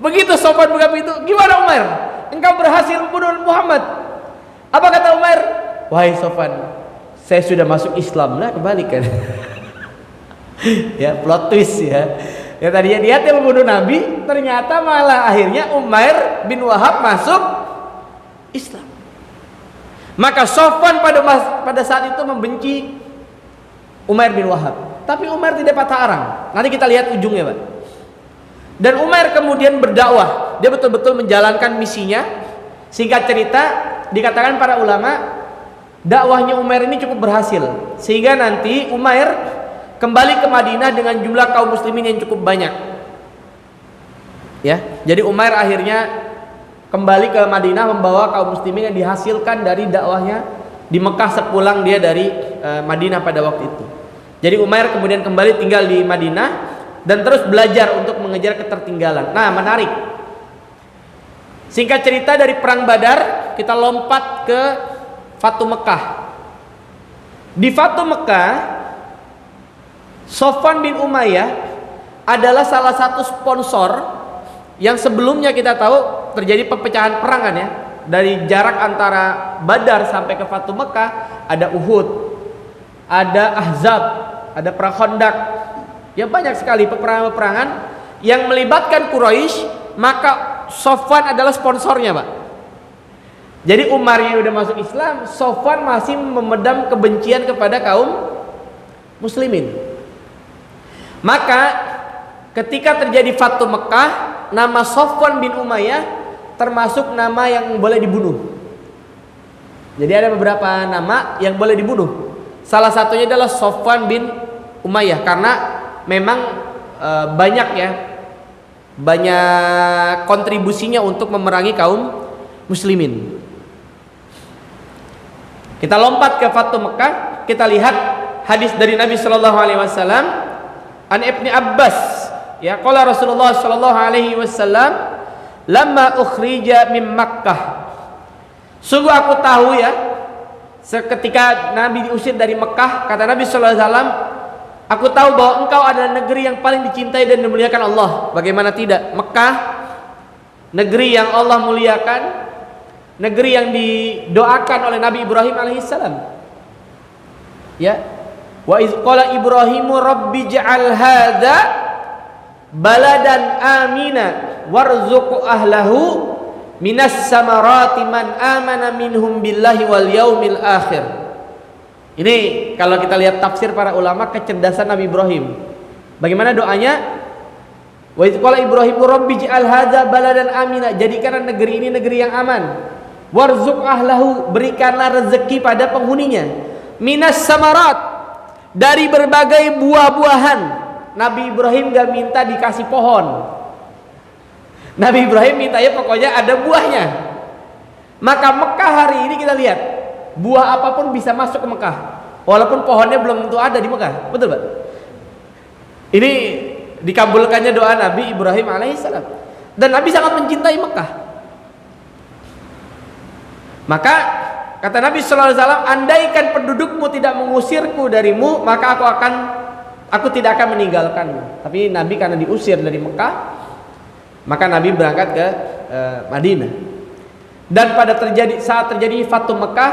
Begitu Sofwan buka pintu, gimana Umair? Engkau berhasil membunuh Muhammad. Apa kata Umair? Wahai Sofwan, saya sudah masuk Islam. Lah, kembalikan. Ya, plot twist ya. Ya, tadinya dia yang membunuh Nabi, ternyata malah akhirnya Umair bin Wahab masuk Islam. Maka Sofwan pada saat itu membenci Umair bin Wahab, tapi Umair tidak patah arang. Nanti kita lihat ujungnya, Pak. Dan Umair kemudian berdakwah, dia betul-betul menjalankan misinya. Singkat cerita, dikatakan para ulama, dakwahnya Umair ini cukup berhasil, sehingga nanti Umair kembali ke Madinah dengan jumlah kaum muslimin yang cukup banyak. Ya, jadi Umair akhirnya kembali ke Madinah membawa kaum muslimin yang dihasilkan dari dakwahnya di Mekah sepulang dia dari Madinah pada waktu itu. Jadi Umair kemudian kembali tinggal di Madinah dan terus belajar untuk mengejar ketertinggalan. Nah, menarik. Singkat cerita, dari perang Badar kita lompat ke Fatu Mekah. Di Fatu Mekah, Sofwan bin Umayyah adalah salah satu sponsor yang sebelumnya kita tahu terjadi perpecahan perang, kan ya. Dari jarak antara Badar sampai ke Fatu Mekah ada Uhud, ada Ahzab, ada perang Khandaq. Ya, banyak sekali peperangan-peperangan yang melibatkan Quraisy, maka Sofwan adalah sponsornya, Pak. Jadi Umar yang udah masuk Islam, Sofwan masih memedam kebencian kepada kaum muslimin. Maka ketika terjadi Fatu Mekah, nama Sofwan bin Umayyah termasuk nama yang boleh dibunuh. Jadi ada beberapa nama yang boleh dibunuh. Salah satunya adalah Sofwan bin Umayyah, karena memang banyak kontribusinya untuk memerangi kaum muslimin. Kita lompat ke Fatu Mekah, kita lihat hadis dari Nabi Shallallahu Alaihi Wasallam. An Ibni Abbas, ya, qala Rasulullah sallallahu alaihi wasallam, lamma ukhrija min Makkah. Sungguh aku tahu, ya, seketika Nabi diusir dari Mekah, kata Nabi sallallahu alaihi wasallam, aku tahu bahwa engkau adalah negeri yang paling dicintai dan dimuliakan Allah. Bagaimana tidak? Mekah, negeri yang Allah muliakan, negeri yang didoakan oleh Nabi Ibrahim alaihissalam. Ya. Wa iz qala Ibrahimu rabbi ja'al hadza baladan amina warzuq ahlahu minas samarati man amana minhum billahi wal yaumil akhir. Ini kalau kita lihat tafsir para ulama, kecerdasan Nabi Ibrahim. Bagaimana doanya? Wa iz qala Ibrahimu rabbi ja'al hadza baladan amina, jadikanlah negeri ini negeri yang aman. Warzuq ahlahu, berikanlah rezeki pada penghuninya. Minas samarat, dari berbagai buah-buahan. Nabi Ibrahim gak minta dikasih pohon. Nabi Ibrahim mintanya pokoknya ada buahnya. Maka Mekah hari ini kita lihat, buah apapun bisa masuk ke Mekah, walaupun pohonnya belum tentu ada di Mekah. Betul, Pak? Ini dikabulkannya doa Nabi Ibrahim alaihissalam. Dan Nabi sangat mencintai Mekah. Maka kata Nabi sallallahu alaihi wasallam, andaikan pendudukmu tidak mengusirku darimu, maka aku tidak akan meninggalkanmu. Tapi Nabi karena diusir dari Mekah, maka Nabi berangkat ke Madinah. Dan saat terjadi Fatu Mekah,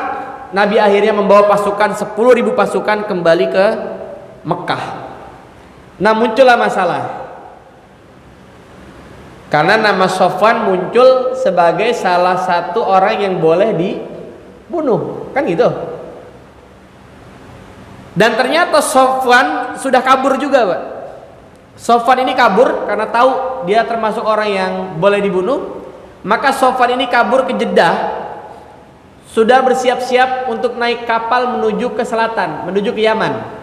Nabi akhirnya membawa pasukan 10.000 pasukan kembali ke Mekah. Nah, muncullah masalah. Karena nama Sofwan muncul sebagai salah satu orang yang boleh dibunuh, kan gitu. Dan ternyata Sofwan sudah kabur juga, Pak. Sofwan ini kabur karena tahu dia termasuk orang yang boleh dibunuh. Maka Sofwan ini kabur ke Jeddah, sudah bersiap-siap untuk naik kapal menuju ke selatan, menuju ke Yaman.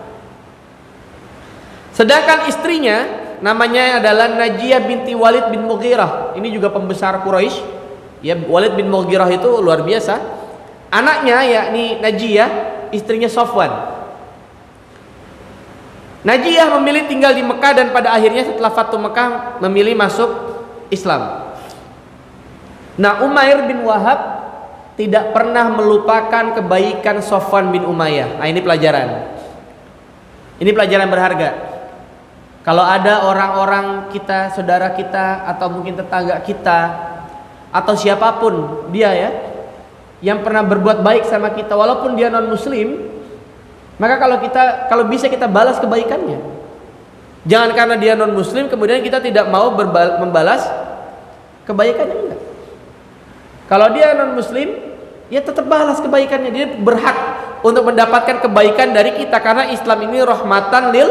Sedangkan istrinya namanya adalah Najiyah binti Walid bin Mughirah. Ini juga pembesar Quraisy. Ya, Walid bin Mughirah itu luar biasa. Anaknya yakni Najiyah, istrinya Sofwan. Najiyah memilih tinggal di Mekah dan pada akhirnya setelah Fatu Mekah memilih masuk Islam. Nah, Umair bin Wahab tidak pernah melupakan kebaikan Sofwan bin Umayyah. Nah, ini pelajaran. Ini pelajaran berharga. Kalau ada orang-orang kita, saudara kita, atau mungkin tetangga kita, atau siapapun dia ya, yang pernah berbuat baik sama kita, walaupun dia non muslim, maka kalau bisa kita balas kebaikannya. Jangan karena dia non muslim kemudian kita tidak mau membalas kebaikannya, enggak. Kalau dia non muslim, ya tetap balas kebaikannya. Dia berhak untuk mendapatkan kebaikan dari kita, karena Islam ini rahmatan lil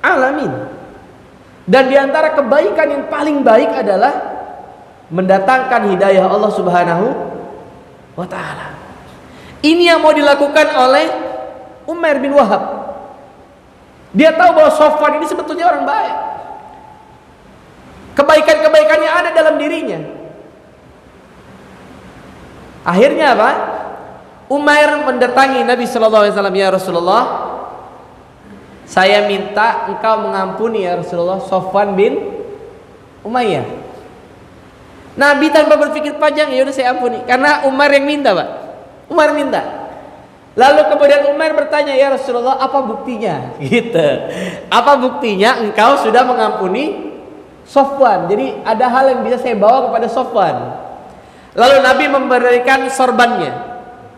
alamin. Dan diantara kebaikan yang paling baik adalah mendatangkan hidayah Allah Subhanahu wa ta'ala. Ini yang mau dilakukan oleh Umair bin Wahab. Dia tahu bahwa Sofwan ini sebetulnya orang baik, kebaikan-kebaikannya ada dalam dirinya. Akhirnya apa? Umair mendatangi Nabi SAW. Ya Rasulullah, saya minta engkau mengampuni ya Rasulullah Sofwan bin Umayyah. Nabi tanpa berpikir panjang, ya udah saya ampuni, karena Umar yang minta, Pak. Umar minta. Lalu kemudian Umar bertanya, ya Rasulullah, apa buktinya? Gitu. Apa buktinya engkau sudah mengampuni Sofwan? Jadi ada hal yang bisa saya bawa kepada Sofwan. Lalu Nabi memberikan sorbannya,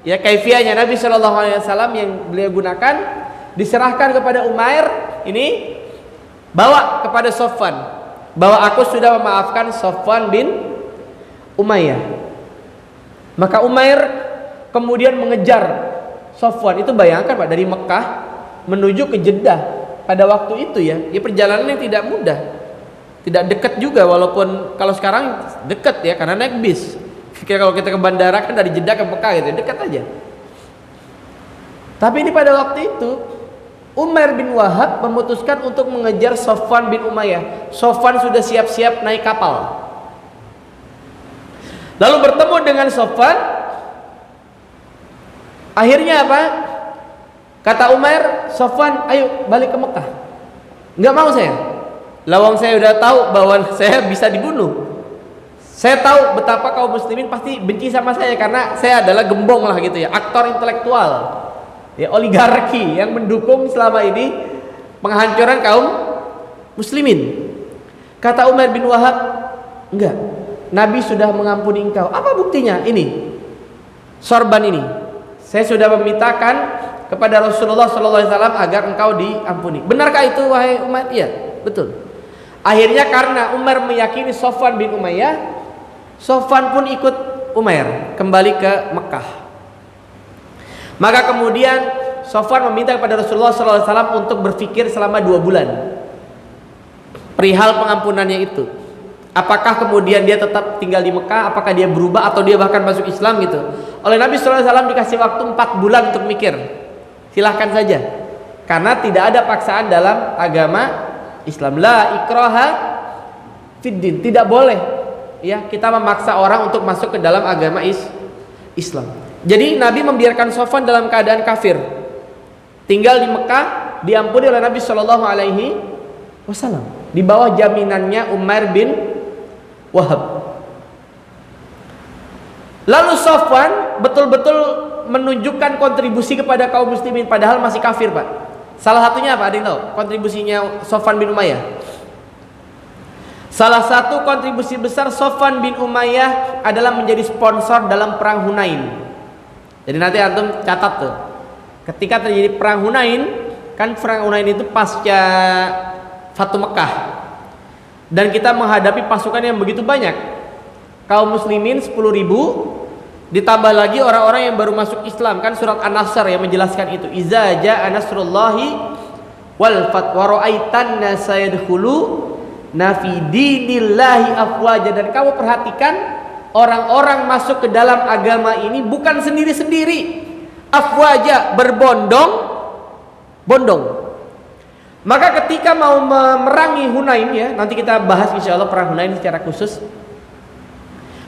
ya kaifiahnya Nabi SAW yang beliau gunakan, diserahkan kepada Umair. Ini bawa kepada Sofwan, bahwa aku sudah memaafkan Sofwan bin Umayyah. Maka Umair kemudian mengejar Sofwan. Itu bayangkan, Pak, dari Mekah menuju ke Jeddah pada waktu itu ya perjalanan yang tidak mudah, tidak dekat juga, walaupun kalau sekarang dekat ya karena naik bis. Kalau kita ke bandara kan dari Jeddah ke Mekah gitu, dekat aja. Tapi ini pada waktu itu Umair bin Wahab memutuskan untuk mengejar Sofwan bin Umayyah. Sofwan sudah siap-siap naik kapal. Lalu bertemu dengan Sofwan. Akhirnya apa? Kata Umair, Sofwan, ayo balik ke Mekah. Enggak mau saya. Lawang saya udah tahu bahwa saya bisa dibunuh. Saya tahu betapa kaum muslimin pasti benci sama saya karena saya adalah gembong lah gitu ya, aktor intelektual, ya oligarki yang mendukung selama ini penghancuran kaum muslimin. Kata Umar bin Wahab, enggak, Nabi sudah mengampuni engkau. Apa buktinya? Ini sorban ini. Saya sudah memintakan kepada Rasulullah SAW agar engkau diampuni. Benarkah itu wahai Umar? Iya, betul. Akhirnya karena Umar meyakini Sofwan bin Umayyah, Sofwan pun ikut Umair kembali ke Mekah. Maka kemudian Sofwan meminta kepada Rasulullah SAW untuk berpikir selama 2 bulan perihal pengampunannya itu. Apakah kemudian dia tetap tinggal di Mekah, apakah dia berubah atau dia bahkan masuk Islam gitu. Oleh Nabi SAW dikasih waktu 4 bulan untuk mikir. Silahkan saja, karena tidak ada paksaan dalam agama Islam. La ikraha fiddin, tidak boleh ya kita memaksa orang untuk masuk ke dalam agama Islam. Jadi Nabi membiarkan Sofwan dalam keadaan kafir, tinggal di Mekah, diampuni oleh Nabi SAW di bawah jaminannya Umair bin Wahab. Lalu Sofwan betul-betul menunjukkan kontribusi kepada kaum muslimin padahal masih kafir, Pak. Salah satunya apa? Ada yang tahu kontribusinya Sofwan bin Umayyah? Salah satu kontribusi besar Sofwan bin Umayyah adalah menjadi sponsor dalam perang Hunain. Jadi nanti antum catat tuh, ketika terjadi perang Hunain, Kan perang Hunain itu pasca Fatu Mekah. Dan kita menghadapi pasukan yang begitu banyak. Kaum muslimin 10.000, ditambah lagi orang-orang yang baru masuk Islam. Kan surat An-Nasr yang menjelaskan itu. Iza ja'a nasrullahi wal fath wa ra'aitan nasa yadkhuluna fi dinillahi afwaja. Dan kamu perhatikan orang-orang masuk ke dalam agama ini bukan sendiri-sendiri. Afwaja, berbondong-bondong. Maka ketika mau memerangi Hunain, ya, nanti kita bahas insya Allah perang Hunain secara khusus.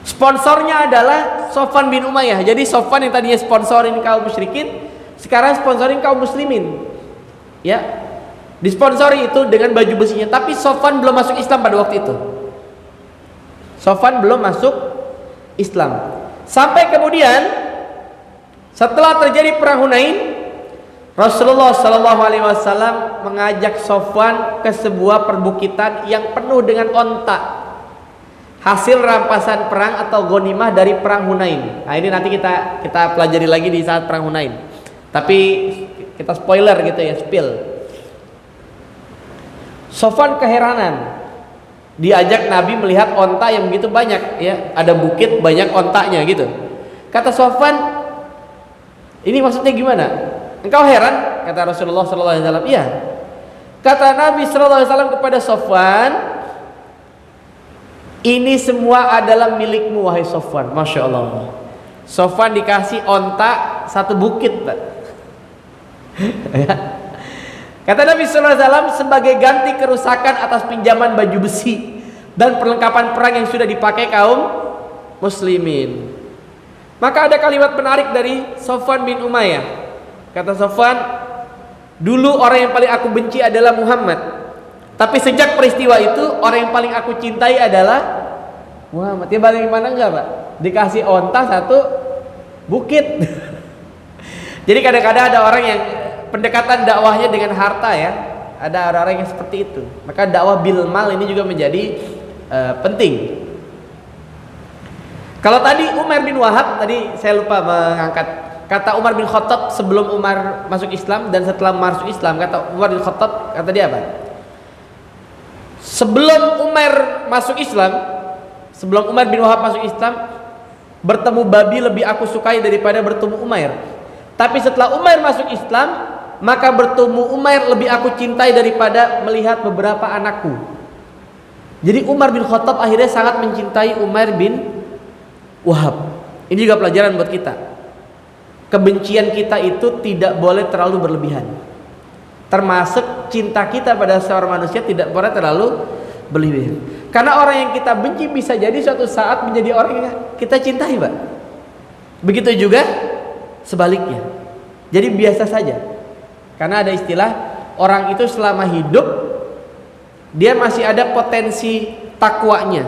Sponsornya adalah Sofwan bin Umayyah. Jadi Sofwan yang tadinya sponsorin kaum musyrikin, sekarang sponsorin kaum muslimin. Ya, disponsori itu dengan baju besinya. Tapi Sofwan belum masuk Islam pada waktu itu. Sofwan belum masuk Islam. Sampai kemudian setelah terjadi perang Hunain, Rasulullah Shallallahu Alaihi Wasallam mengajak Sofwan ke sebuah perbukitan yang penuh dengan onta, hasil rampasan perang atau ghanimah dari perang Hunain. Nah, ini nanti kita pelajari lagi di saat perang Hunain. Tapi kita spoiler gitu ya, spill. Sofwan keheranan, diajak Nabi melihat onta yang begitu banyak, ya, ada bukit banyak ontanya gitu. Kata Sofwan, ini maksudnya gimana? Engkau heran? Kata Rasulullah SAW. Iya. Kata Nabi SAW kepada Sofwan, ini semua adalah milikmu wahai Sofwan. Masya Allah. Sofwan dikasih onta satu bukit. Kata Nabi SAW, sebagai ganti kerusakan atas pinjaman baju besi dan perlengkapan perang yang sudah dipakai kaum muslimin. Maka ada kalimat menarik dari Sofwan bin Umayyah. Kata Sofwan, dulu orang yang paling aku benci adalah Muhammad, tapi sejak peristiwa itu orang yang paling aku cintai adalah Muhammad. Ya balik mana enggak, Pak? Dikasih onta satu bukit. Jadi kadang-kadang ada orang yang pendekatan dakwahnya dengan harta, ya. Ada orang-orang yang seperti itu. Maka dakwah bil mal ini juga menjadi penting. Kalau tadi Umar bin Wahab, tadi saya lupa mengangkat. Kata Umar bin Khattab sebelum Umar masuk Islam dan setelah masuk Islam, kata Umar bin Khattab, kata dia apa? Sebelum Umar masuk Islam, sebelum Umar bin Wahab masuk Islam, bertemu babi lebih aku sukai daripada bertemu Umair. Tapi setelah Umair masuk Islam, maka bertemu Umair lebih aku cintai daripada melihat beberapa anakku. Jadi Umar bin Khattab akhirnya sangat mencintai Umar bin Wahab. Ini juga pelajaran buat kita. Kebencian kita itu tidak boleh terlalu berlebihan. Termasuk cinta kita pada seorang manusia tidak boleh terlalu berlebihan. Karena orang yang kita benci bisa jadi suatu saat menjadi orang yang kita cintai, Pak. Begitu juga sebaliknya. Jadi biasa saja. Karena ada istilah, orang itu selama hidup dia masih ada potensi takwanya,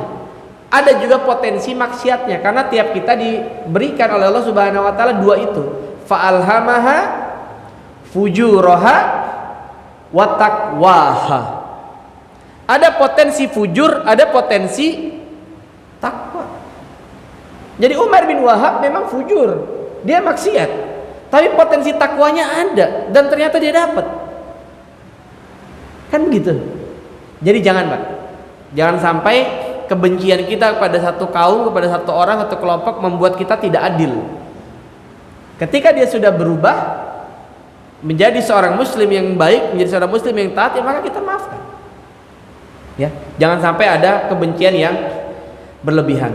ada juga potensi maksiatnya. Karena tiap kita diberikan oleh Allah Subhanahu wa taala dua itu. Fa'alhamaha fujuraha wa taqwaha. Ada potensi fujur, ada potensi takwa. Jadi Umar bin Wahab memang fujur, dia maksiat, tapi potensi takwanya ada dan ternyata dia dapat. Kan gitu. Jadi jangan, Pak. Jangan sampai kebencian kita kepada satu kaum, kepada satu orang, satu kelompok membuat kita tidak adil. Ketika dia sudah berubah menjadi seorang muslim yang baik, menjadi seorang muslim yang taat, ya maka kita maafkan. Ya, jangan sampai ada kebencian yang berlebihan.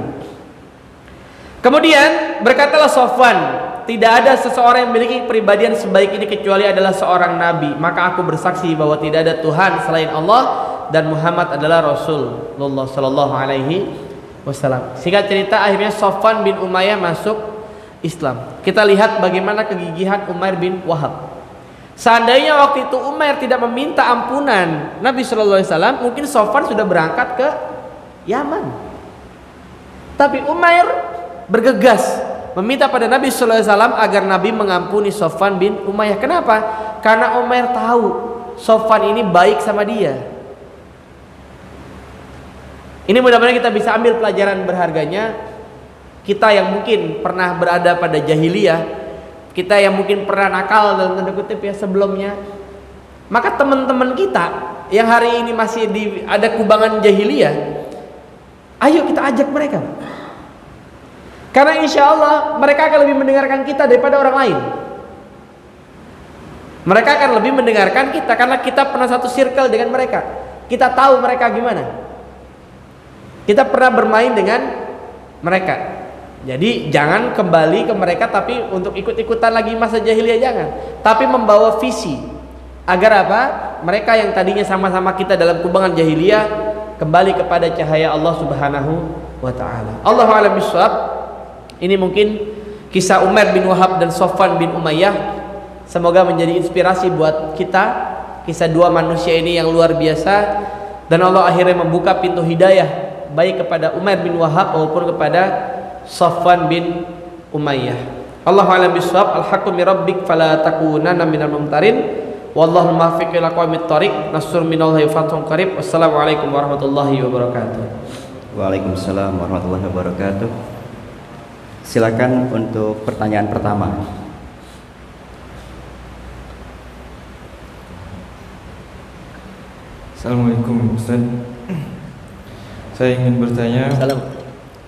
Kemudian berkatalah Sofwan, tidak ada seseorang yang memiliki kepribadian sebaik ini kecuali adalah seorang nabi. Maka aku bersaksi bahwa tidak ada Tuhan selain Allah dan Muhammad adalah Rasulullah Sallallahu Alaihi Wasallam. Singkat cerita, akhirnya Sofwan bin Umayyah masuk Islam. Kita lihat bagaimana kegigihan Umar bin Wahab. Seandainya waktu itu Umar tidak meminta ampunan Nabi Sallallahu Alaihi Wasallam, mungkin Sofwan sudah berangkat ke Yaman. Tapi Umar bergegas meminta pada Nabi Sallallahu Alaihi Wasallam agar Nabi mengampuni Sofwan bin Umayyah. Kenapa? Karena Umar tahu Sofwan ini baik sama dia. Ini mudah-mudahan kita bisa ambil pelajaran berharganya. Kita yang mungkin pernah berada pada jahiliyah, kita yang mungkin pernah nakal dalam tanda kutip ya sebelumnya, Maka teman-teman kita yang hari ini masih ada kubangan jahiliyah, ayo kita ajak mereka. Karena insya Allah mereka akan lebih mendengarkan kita daripada orang lain. Mereka akan lebih mendengarkan kita karena kita pernah satu circle dengan mereka. Kita tahu mereka gimana. Kita pernah bermain dengan mereka. Jadi jangan kembali ke mereka tapi untuk ikut-ikutan lagi masa jahiliyah, jangan. Tapi membawa visi agar apa? Mereka yang tadinya sama-sama kita dalam kubangan jahiliyah kembali kepada cahaya Allah Subhanahu wa taala. Allahu a'lam bishawab. Ini mungkin kisah Umar bin Wahab dan Safwan bin Umayyah. Semoga menjadi inspirasi buat kita. Kisah dua manusia ini yang luar biasa, dan Allah akhirnya membuka pintu hidayah baik kepada Umar bin Wahab maupun kepada Safwan bin Umayyah. Allahu a'lam bishawab. Al-haqqu min rabbik fala takunanna minal mumtarin. Wallahu muwaffiq ila aqwamit thoriq. Nasrun minallahi wa fathun qarib. Wassalamualaikum warahmatullahi wabarakatuh. Waalaikumsalam warahmatullahi wabarakatuh. Silakan untuk pertanyaan pertama. Assalamualaikum Ustaz. Saya ingin bertanya,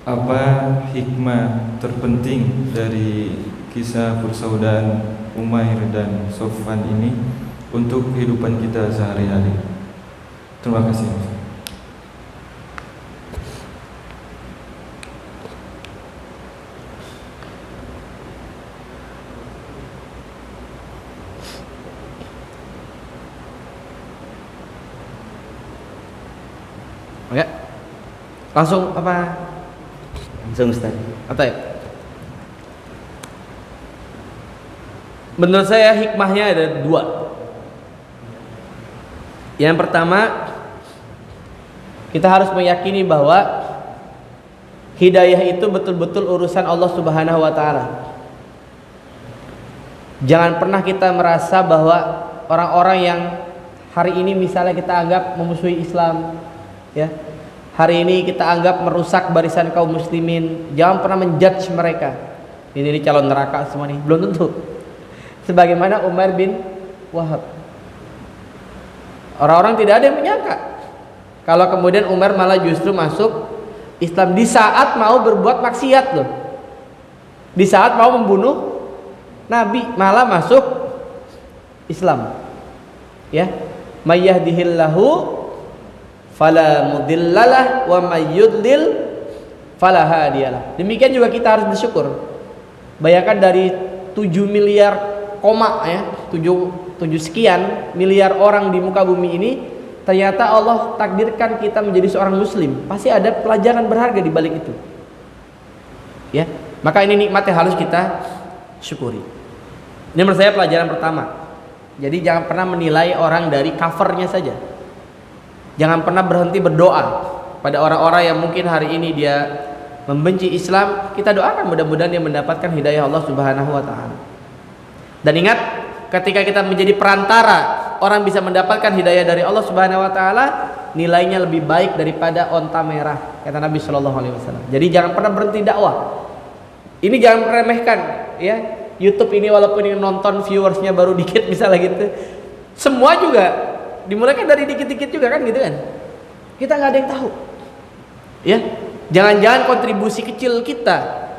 apa hikmah terpenting dari kisah persaudaraan Umair dan Safwan ini untuk kehidupan kita sehari-hari? Terima kasih. Oke. Langsung apa? Langsung Ustaz. Apa ya? Menurut saya hikmahnya ada dua. Yang pertama, kita harus meyakini bahwa hidayah itu betul-betul urusan Allah Subhanahu wa taala. Jangan pernah kita merasa bahwa orang-orang yang hari ini misalnya kita anggap memusuhi Islam, ya, hari ini kita anggap merusak barisan kaum muslimin, jangan pernah menjudge mereka. Ini calon neraka semua nih, belum tentu. Sebagaimana Umar bin Wahab, orang-orang tidak ada yang menyangka kalau kemudian Umar malah justru masuk Islam di saat mau berbuat maksiat loh, di saat mau membunuh Nabi malah masuk Islam. Ya, may yahdihillahu fala mudhillalah wa may yudlil fala hadiyalah. Demikian juga kita harus bersyukur. Bayangkan dari 7 miliar koma ya, 7 sekian miliar orang di muka bumi ini, ternyata Allah takdirkan kita menjadi seorang muslim. Pasti ada pelajaran berharga di balik itu. Ya, maka ini nikmat yang harus kita syukuri. Ini menurut saya pelajaran pertama. Jadi jangan pernah menilai orang dari covernya saja. Jangan pernah berhenti berdoa pada orang-orang yang mungkin hari ini dia membenci Islam. Kita doakan mudah-mudahan dia mendapatkan hidayah Allah Subhanahu wa taala. Dan ingat, ketika kita menjadi perantara orang bisa mendapatkan hidayah dari Allah Subhanahu wa taala, nilainya lebih baik daripada onta merah, kata Nabi Shallallahu alaihi wasallam. Jadi jangan pernah berhenti dakwah. Ini jangan meremehkan ya. YouTube ini walaupun ini nonton viewersnya baru dikit misalnya gitu, semua juga dimulaikan dari dikit-dikit juga kan gitu kan. Kita nggak ada yang tahu ya. Jangan-jangan kontribusi kecil kita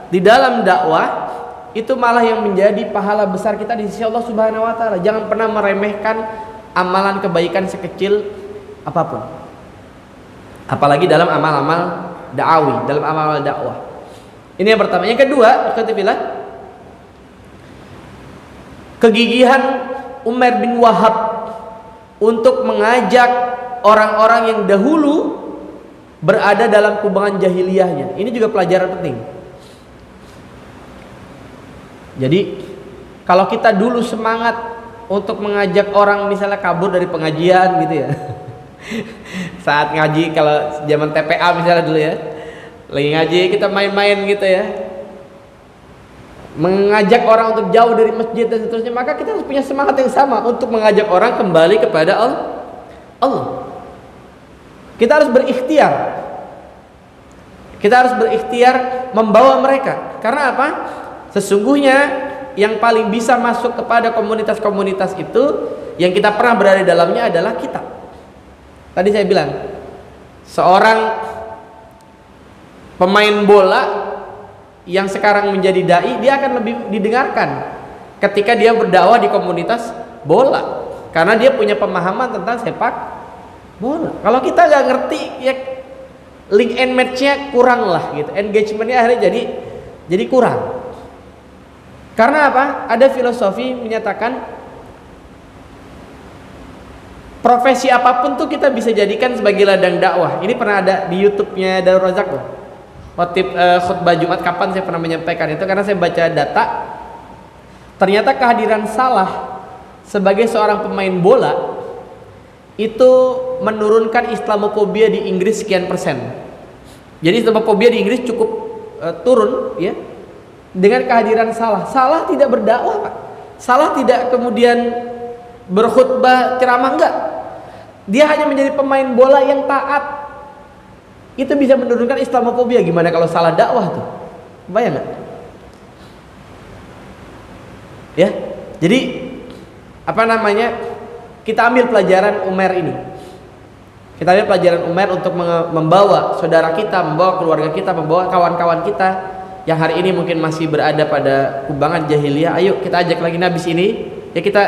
di dalam dakwah itu malah yang menjadi pahala besar kita di sisi Allah Subhanahu wa taala. Jangan pernah meremehkan amalan kebaikan sekecil apapun. Apalagi dalam amal-amal da'awi, dalam amal dakwah. Ini yang pertama. Yang kedua, ikhwatifillah, kegigihan Umar bin Wahab untuk mengajak orang-orang yang dahulu berada dalam kubangan jahiliyahnya. Ini juga pelajaran penting. Jadi kalau kita dulu semangat untuk mengajak orang misalnya kabur dari pengajian gitu ya. Saat ngaji, kalau zaman TPA misalnya dulu ya, lagi ngaji kita main-main gitu ya, mengajak orang untuk jauh dari masjid dan seterusnya, maka kita harus punya semangat yang sama untuk mengajak orang kembali kepada Allah. Kita harus berikhtiar. Kita harus berikhtiar membawa mereka. Karena apa? Sesungguhnya yang paling bisa masuk kepada komunitas-komunitas itu yang kita pernah berada di dalamnya adalah kita. Tadi saya bilang, seorang pemain bola yang sekarang menjadi dai, dia akan lebih didengarkan ketika dia berdakwah di komunitas bola, karena dia punya pemahaman tentang sepak bola. Kalau kita nggak ngerti, ya link and match-nya kurang lah gitu, engagementnya akhirnya jadi kurang. Karena apa? Ada filosofi menyatakan profesi apapun tuh kita bisa jadikan sebagai ladang dakwah. Ini pernah ada di YouTube-nya Darul Razak loh. Khotib khutbah Jumat kapan saya pernah menyampaikan itu, karena saya baca data. Ternyata kehadiran Salah sebagai seorang pemain bola itu menurunkan Islamofobia di Inggris sekian persen. Jadi Islamofobia di Inggris cukup turun ya dengan kehadiran Salah. Salah tidak berdakwah, Pak. Salah tidak kemudian berkhutbah ceramah, enggak. Dia hanya menjadi pemain bola yang taat. Itu bisa menurunkan Islamofobia. Gimana kalau Salah dakwah tuh? Bayang nggak? Ya, jadi apa namanya? Kita ambil pelajaran Umair ini. Kita ambil pelajaran Umair untuk membawa saudara kita, membawa keluarga kita, membawa kawan-kawan kita yang hari ini mungkin masih berada pada kubangan jahiliyah. Ayo kita ajak lagi habis ini. Ya kita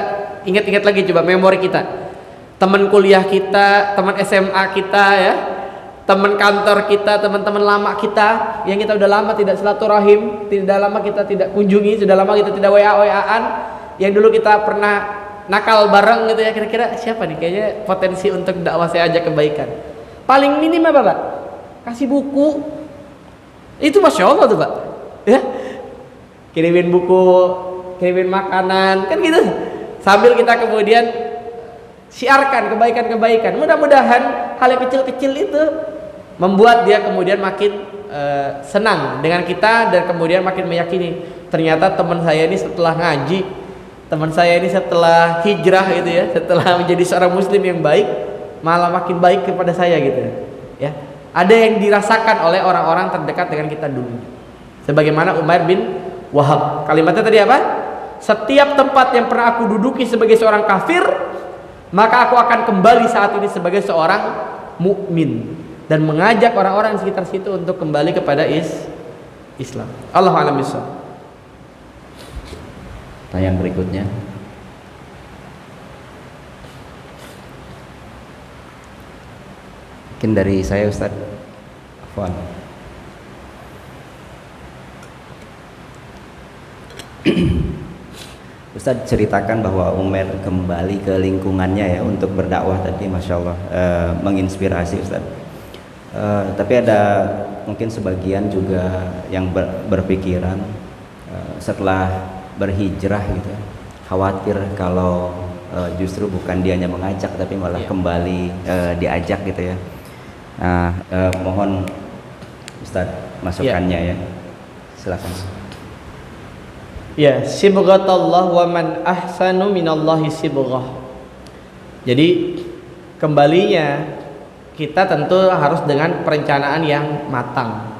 ingat-ingat lagi, coba memori kita. Teman kuliah kita, teman SMA kita ya. Teman kantor kita, teman-teman lama kita yang kita udah lama tidak silaturahim, tidak lama kita tidak kunjungi, sudah lama kita tidak WA-WA-an, yang dulu kita pernah nakal bareng gitu ya. Kira-kira siapa nih kayaknya potensi untuk dakwah saya ajak kebaikan? Paling minim apa, Pak? Kasih buku. Itu Masya Allah tuh, Pak. Ya. Kirimin buku, kirimin makanan, kan gitu. Sambil kita kemudian siarkan kebaikan-kebaikan. Mudah-mudahan hal yang kecil-kecil itu membuat dia kemudian makin senang dengan kita, dan kemudian makin meyakini ternyata teman saya ini setelah ngaji, teman saya ini setelah hijrah gitu ya, setelah menjadi seorang muslim yang baik, malah makin baik kepada saya gitu ya. Ada yang dirasakan oleh orang-orang terdekat dengan kita dulu. Sebagaimana Umair bin Wahab. Kalimatnya tadi apa? Setiap tempat yang pernah aku duduki sebagai seorang kafir, maka aku akan kembali saat ini sebagai seorang mukmin dan mengajak orang-orang di sekitar situ untuk kembali kepada Islam. Allahu a'lam bishawab. Pertanyaan berikutnya. Mungkin dari saya, Ustaz. Afwan. Ustaz ceritakan bahwa Umair kembali ke lingkungannya ya untuk berdakwah tadi, Masya Allah, menginspirasi Ustaz. Tapi ada mungkin sebagian juga yang berpikiran setelah berhijrah gitu, khawatir kalau justru bukan dianya mengajak tapi malah kembali diajak gitu ya. Nah, mohon Ustaz masukannya ya. Silakan. Ya, sibghatallah wa man ahsanu minallahi sibghah. Jadi kembalinya kita tentu harus dengan perencanaan yang matang.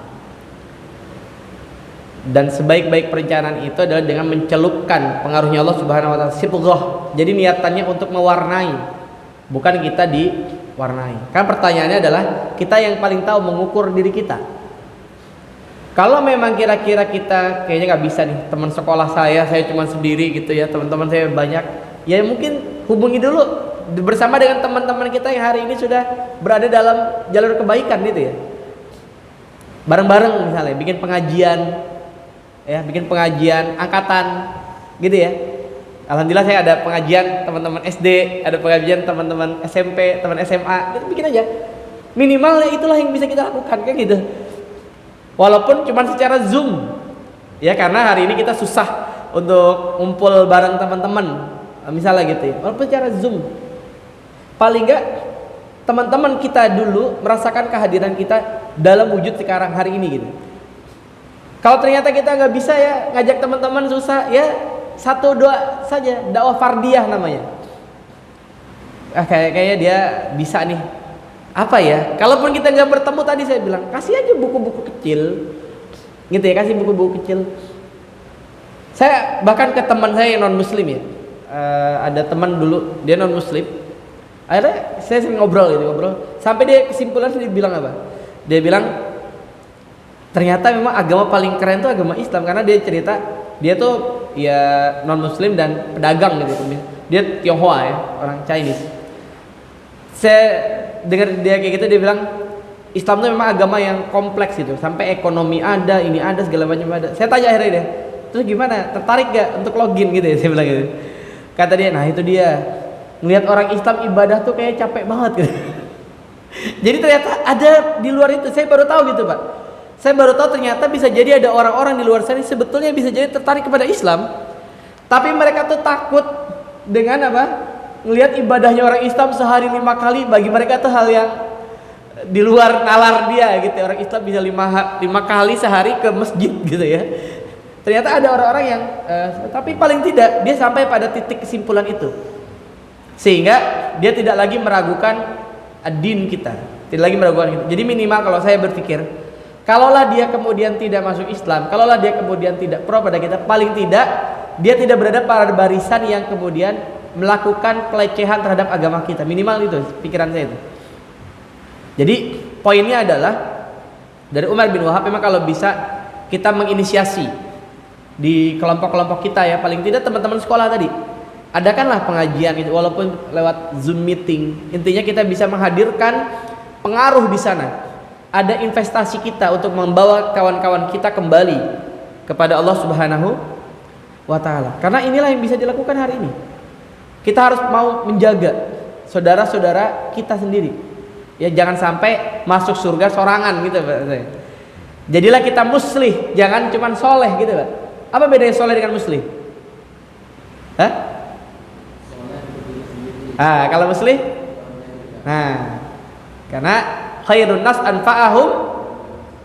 Dan sebaik-baik perencanaan itu adalah dengan mencelupkan pengaruhnya Allah Subhanahu wa taala, sibghah. Jadi niatannya untuk mewarnai, bukan kita diwarnai. Kan pertanyaannya adalah kita yang paling tahu mengukur diri kita. Kalau memang kira-kira kita kayaknya nggak bisa nih, teman sekolah saya cuma sendiri gitu ya, teman-teman saya banyak, ya mungkin hubungi dulu bersama dengan teman-teman kita yang hari ini sudah berada dalam jalur kebaikan gitu ya. Bareng-bareng misalnya bikin pengajian ya, bikin pengajian angkatan gitu ya. Alhamdulillah saya ada pengajian teman-teman SD, ada pengajian teman-teman SMP, teman SMA, gitu, bikin aja. Minimal ya itulah yang bisa kita lakukan kan gitu. Walaupun cuma secara Zoom. Ya karena hari ini kita susah untuk ngumpul bareng teman-teman. Misalnya gitu ya. Walaupun secara Zoom. Paling enggak teman-teman kita dulu merasakan kehadiran kita dalam wujud sekarang hari ini gitu. Kalau ternyata kita nggak bisa ya ngajak teman-teman susah ya, 1-2 saja, dakwah fardiyah namanya. Kayaknya dia bisa nih. Apa ya? Kalaupun kita nggak bertemu tadi saya bilang kasih aja buku-buku kecil, gitu ya, kasih buku-buku kecil. Saya bahkan ke teman saya yang non muslim ya, ada teman dulu dia non muslim, akhirnya saya sering ngobrol sampai dia kesimpulan dia bilang apa, dia bilang ternyata memang agama paling keren tuh agama Islam, karena dia cerita dia tuh ya non muslim dan pedagang gitu, dia Tionghoa ya, orang Chinese. Saya dengar dia kayak gitu, dia bilang Islam tuh memang agama yang kompleks gitu, sampai ekonomi ada, ini ada, segala macam ada. Saya tanya akhirnya dia, terus gimana, tertarik gak untuk login gitu ya, saya bilang gitu. Kata dia, nah itu dia, ngelihat orang Islam ibadah tuh kayak capek banget gitu. Jadi ternyata ada di luar itu, saya baru tahu gitu Pak. Saya baru tahu ternyata bisa jadi ada orang-orang di luar sana sebetulnya bisa jadi tertarik kepada Islam, tapi mereka tuh takut dengan apa, ngelihat ibadahnya orang Islam sehari 5 kali, bagi mereka tuh hal yang di luar nalar dia gitu. Orang Islam bisa 5 kali sehari ke masjid gitu ya. Ternyata ada orang-orang yang tapi paling tidak dia sampai pada titik kesimpulan itu, sehingga dia tidak lagi meragukan ad-din kita, tidak lagi meragukan kita. Jadi minimal kalau saya berpikir, kalaulah dia kemudian tidak masuk Islam, kalaulah dia kemudian tidak pro pada kita, paling tidak dia tidak berada pada barisan yang kemudian melakukan pelecehan terhadap agama kita. Minimal itu pikiran saya itu. Jadi poinnya adalah dari Umar bin Wahab, memang kalau bisa kita menginisiasi di kelompok-kelompok kita ya, paling tidak teman-teman sekolah tadi, adakanlah pengajian itu walaupun lewat Zoom meeting. Intinya kita bisa menghadirkan pengaruh di sana. Ada investasi kita untuk membawa kawan-kawan kita kembali kepada Allah Subhanahu wa taala. Karena inilah yang bisa dilakukan hari ini. Kita harus mau menjaga saudara-saudara kita sendiri. Ya jangan sampai masuk surga sorangan gitu Pak. Jadilah kita muslih, jangan cuman soleh gitu Pak. Apa bedanya soleh dengan muslih? Hah? Kalau muslih? Nah, karena khairun nas anfa'ahum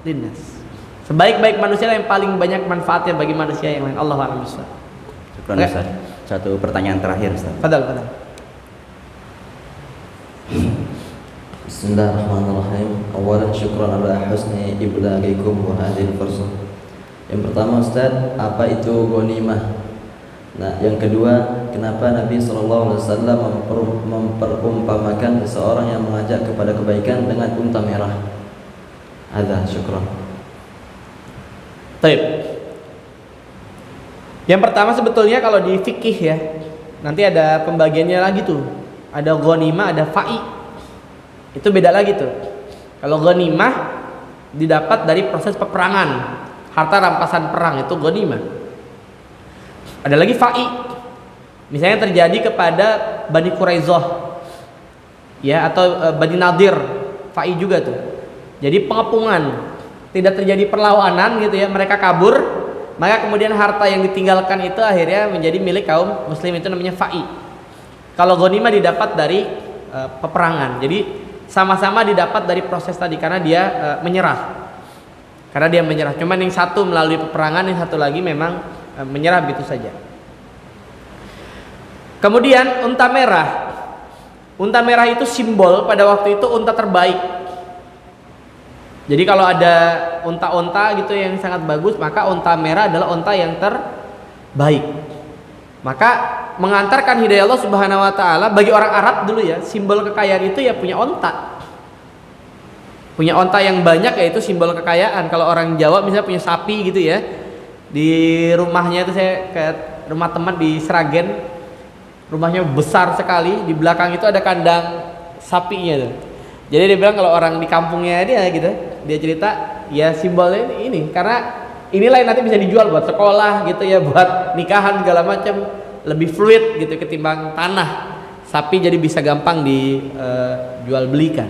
linnas. Sebaik-baik manusia yang paling banyak manfaatnya bagi manusia yang lain. Allahu a'lam bishawab. Syukran Ustaz. Satu pertanyaan terakhir Ustaz. Fadal. Bismillahirrahmanirrahim. Awalan syukran ala husni iblagikum wa hadhil fursah. Yang pertama Ustaz, apa itu ghanimah? Nah, yang kedua, kenapa Nabi SAW memperumpamakan seseorang yang mengajak kepada kebaikan dengan unta merah? Ada, syukran. Baik. Yang pertama sebetulnya kalau di fikih ya, nanti ada pembagiannya lagi tuh. Ada ghanimah, ada fa'i. Itu beda lagi tuh. Kalau ghanimah didapat dari proses peperangan, harta rampasan perang, itu ghanimah. Ada lagi fa'i, misalnya terjadi kepada Bani Quraisyah ya, atau Bani Nadir, fa'i juga tuh. Jadi pengepungan, tidak terjadi perlawanan gitu ya, mereka kabur, maka kemudian harta yang ditinggalkan itu akhirnya menjadi milik kaum muslim, itu namanya fa'i. Kalau ghanimah didapat dari peperangan, jadi sama-sama didapat dari proses tadi, karena dia menyerah. Karena dia menyerah, cuman yang satu melalui peperangan, yang satu lagi memang menyerah begitu saja. Kemudian unta merah. Unta merah itu simbol pada waktu itu unta terbaik. Jadi kalau ada unta-unta gitu yang sangat bagus, maka unta merah adalah unta yang terbaik. Maka mengantarkan hidayah Allah Subhanahu wa taala bagi orang Arab dulu ya, simbol kekayaan itu ya punya unta. Punya unta yang banyak, yaitu simbol kekayaan. Kalau orang Jawa misalnya punya sapi gitu ya. Di rumahnya itu, saya ke rumah teman di Sragen, rumahnya besar sekali, di belakang itu ada kandang sapinya tuh. Jadi dia bilang kalau orang di kampungnya dia gitu, dia cerita ya simbolnya ini karena inilah yang nanti bisa dijual buat sekolah gitu ya, buat nikahan segala macam, lebih fluid gitu ketimbang tanah. Sapi jadi bisa gampang dijual belikan.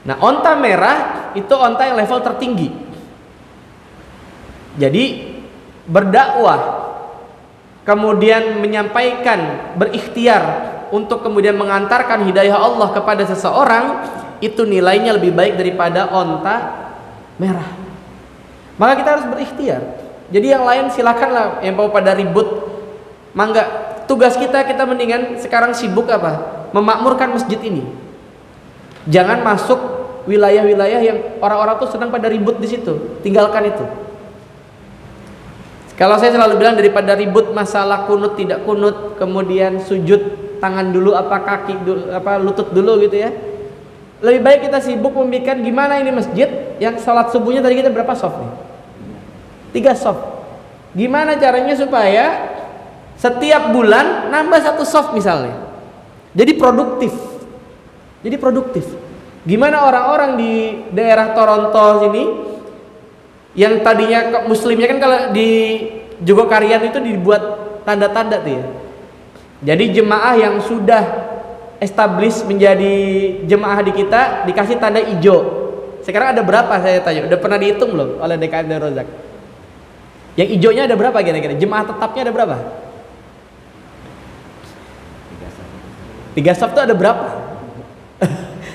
Nah, onta merah itu onta yang level tertinggi. Jadi berdakwah, kemudian menyampaikan, berikhtiar untuk kemudian mengantarkan hidayah Allah kepada seseorang, itu nilainya lebih baik daripada onta merah. Maka kita harus berikhtiar. Jadi yang lain silakanlah, yang mau pada ribut, mangga. Tugas kita mendingan sekarang sibuk apa? Memakmurkan masjid ini. Jangan masuk wilayah-wilayah yang orang-orang tuh sedang pada ribut di situ. Tinggalkan itu. Kalau saya selalu bilang daripada ribut masalah kunut tidak kunut, kemudian sujud tangan dulu apa kaki dulu apa lutut dulu gitu ya. Lebih baik kita sibuk memikirkan gimana ini masjid yang salat subuhnya tadi kita berapa soft nih? 3 soft. Gimana caranya supaya setiap bulan nambah 1 soft misalnya. Jadi produktif. Gimana orang-orang di daerah Toronto sini yang tadinya muslimnya kan kalau di Jogokarian itu dibuat tanda-tanda tuh ya. Jadi jemaah yang sudah establish menjadi jemaah di kita dikasih tanda hijau. Sekarang ada berapa saya tanya? Udah pernah dihitung belum oleh DKM dan Rozak? Yang hijaunya ada berapa kira-kira? Jemaah tetapnya ada berapa? 3 saf itu ada berapa?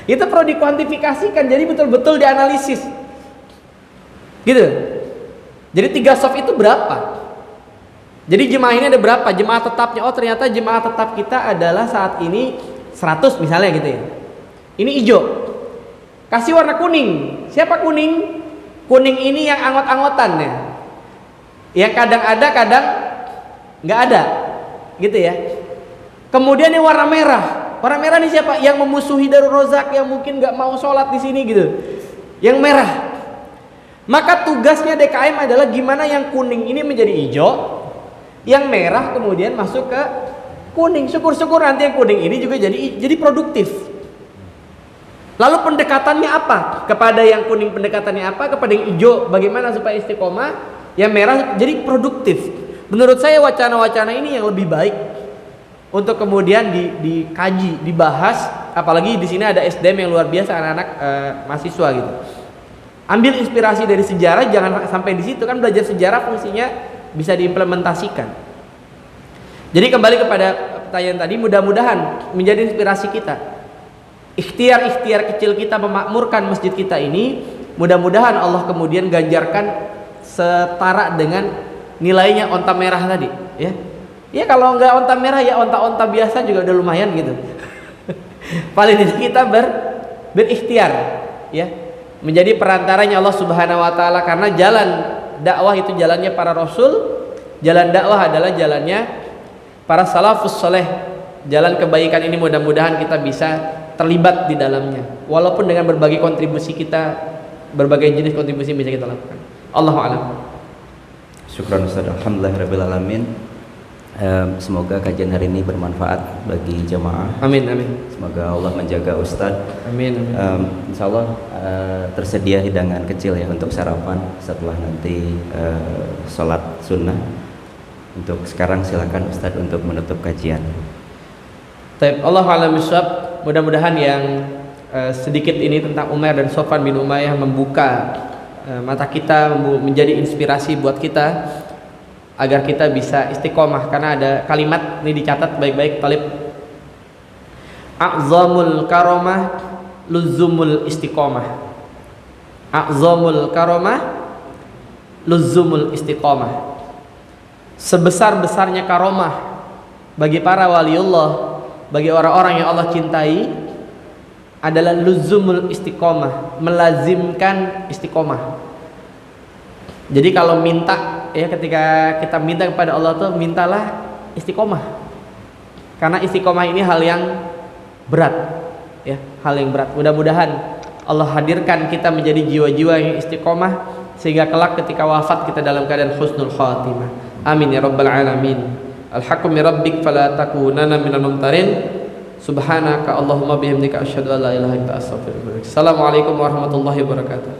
Itu perlu dikuantifikasikan, jadi betul-betul dianalisis. Gitu. Jadi 3 saf itu berapa? Jadi jemaah ini ada berapa? Jemaah tetapnya, oh ternyata jemaah tetap kita adalah saat ini 100 misalnya gitu ya. Ini hijau. Kasih warna kuning. Siapa kuning? Kuning ini yang angot-angotan ya. Yang kadang ada, kadang nggak ada. Gitu ya. Kemudian yang warna merah. Warna merah ini siapa? Yang memusuhi Darul Rozak, yang mungkin nggak mau sholat di sini gitu. Yang merah. Maka tugasnya DKM adalah gimana yang kuning ini menjadi hijau, yang merah kemudian masuk ke kuning. Syukur-syukur nanti yang kuning ini juga jadi produktif. Lalu pendekatannya apa? Kepada yang kuning pendekatannya apa? Kepada yang hijau bagaimana supaya istiqomah? Yang merah jadi produktif. Menurut saya wacana-wacana ini yang lebih baik untuk kemudian dikaji, dibahas. Apalagi di sini ada SDM yang luar biasa, anak-anak mahasiswa gitu. Ambil inspirasi dari sejarah, jangan sampai di situ kan belajar sejarah fungsinya bisa diimplementasikan. Jadi kembali kepada pertanyaan tadi, mudah-mudahan menjadi inspirasi kita. Ikhtiar-ikhtiar kecil kita memakmurkan masjid kita ini, mudah-mudahan Allah kemudian ganjarkan setara dengan nilainya onta merah tadi, ya. Ya kalau nggak onta merah ya onta-onta biasa juga udah lumayan gitu. Paling tidak kita berikhtiar, ya, menjadi perantaranya Allah Subhanahu Wa Taala, karena jalan dakwah itu jalannya para rasul, jalan dakwah adalah jalannya para salafus soleh. Jalan kebaikan ini mudah-mudahan kita bisa terlibat di dalamnya, walaupun dengan berbagai kontribusi kita, berbagai jenis kontribusi bisa kita lakukan. Allahu a'lam. Syukran Ustaz. Alhamdulillahirabbil alamin. Semoga kajian hari ini bermanfaat bagi jamaah. Amin amin. Semoga Allah menjaga Ustaz. Amin amin. Insya Allah tersedia hidangan kecil ya untuk sarapan setelah nanti sholat sunnah. Untuk sekarang silakan Ustaz untuk menutup kajian. Baik, Allahu a'lam bishawab. Mudah-mudahan yang sedikit ini tentang Umair dan Sofwan bin Umayyah membuka mata kita, menjadi inspirasi buat kita agar kita bisa istiqomah. Karena ada kalimat ini dicatat baik-baik talib, a'zamul karamah luzumul istiqomah. A'zamul karamah luzumul istiqomah. Sebesar-besarnya karomah bagi para waliullah, bagi orang-orang yang Allah cintai adalah luzumul istiqomah, melazimkan istiqomah. Jadi kalau minta ya, ketika kita minta kepada Allah tuh mintalah istiqomah, karena istiqomah ini hal yang berat ya, hal yang berat. Mudah-mudahan Allah hadirkan kita menjadi jiwa-jiwa yang istiqomah sehingga kelak ketika wafat kita dalam keadaan husnul khatimah. Amin ya rabbal alamin. Al-haqqu min rabbik fala takunanna minal mumtarin. Subhanaka Allahumma bihamdika asyhadu an la ilaha illa anta astaghfiruka wa atubu ilaik. Assalamualaikum warahmatullahi wabarakatuh.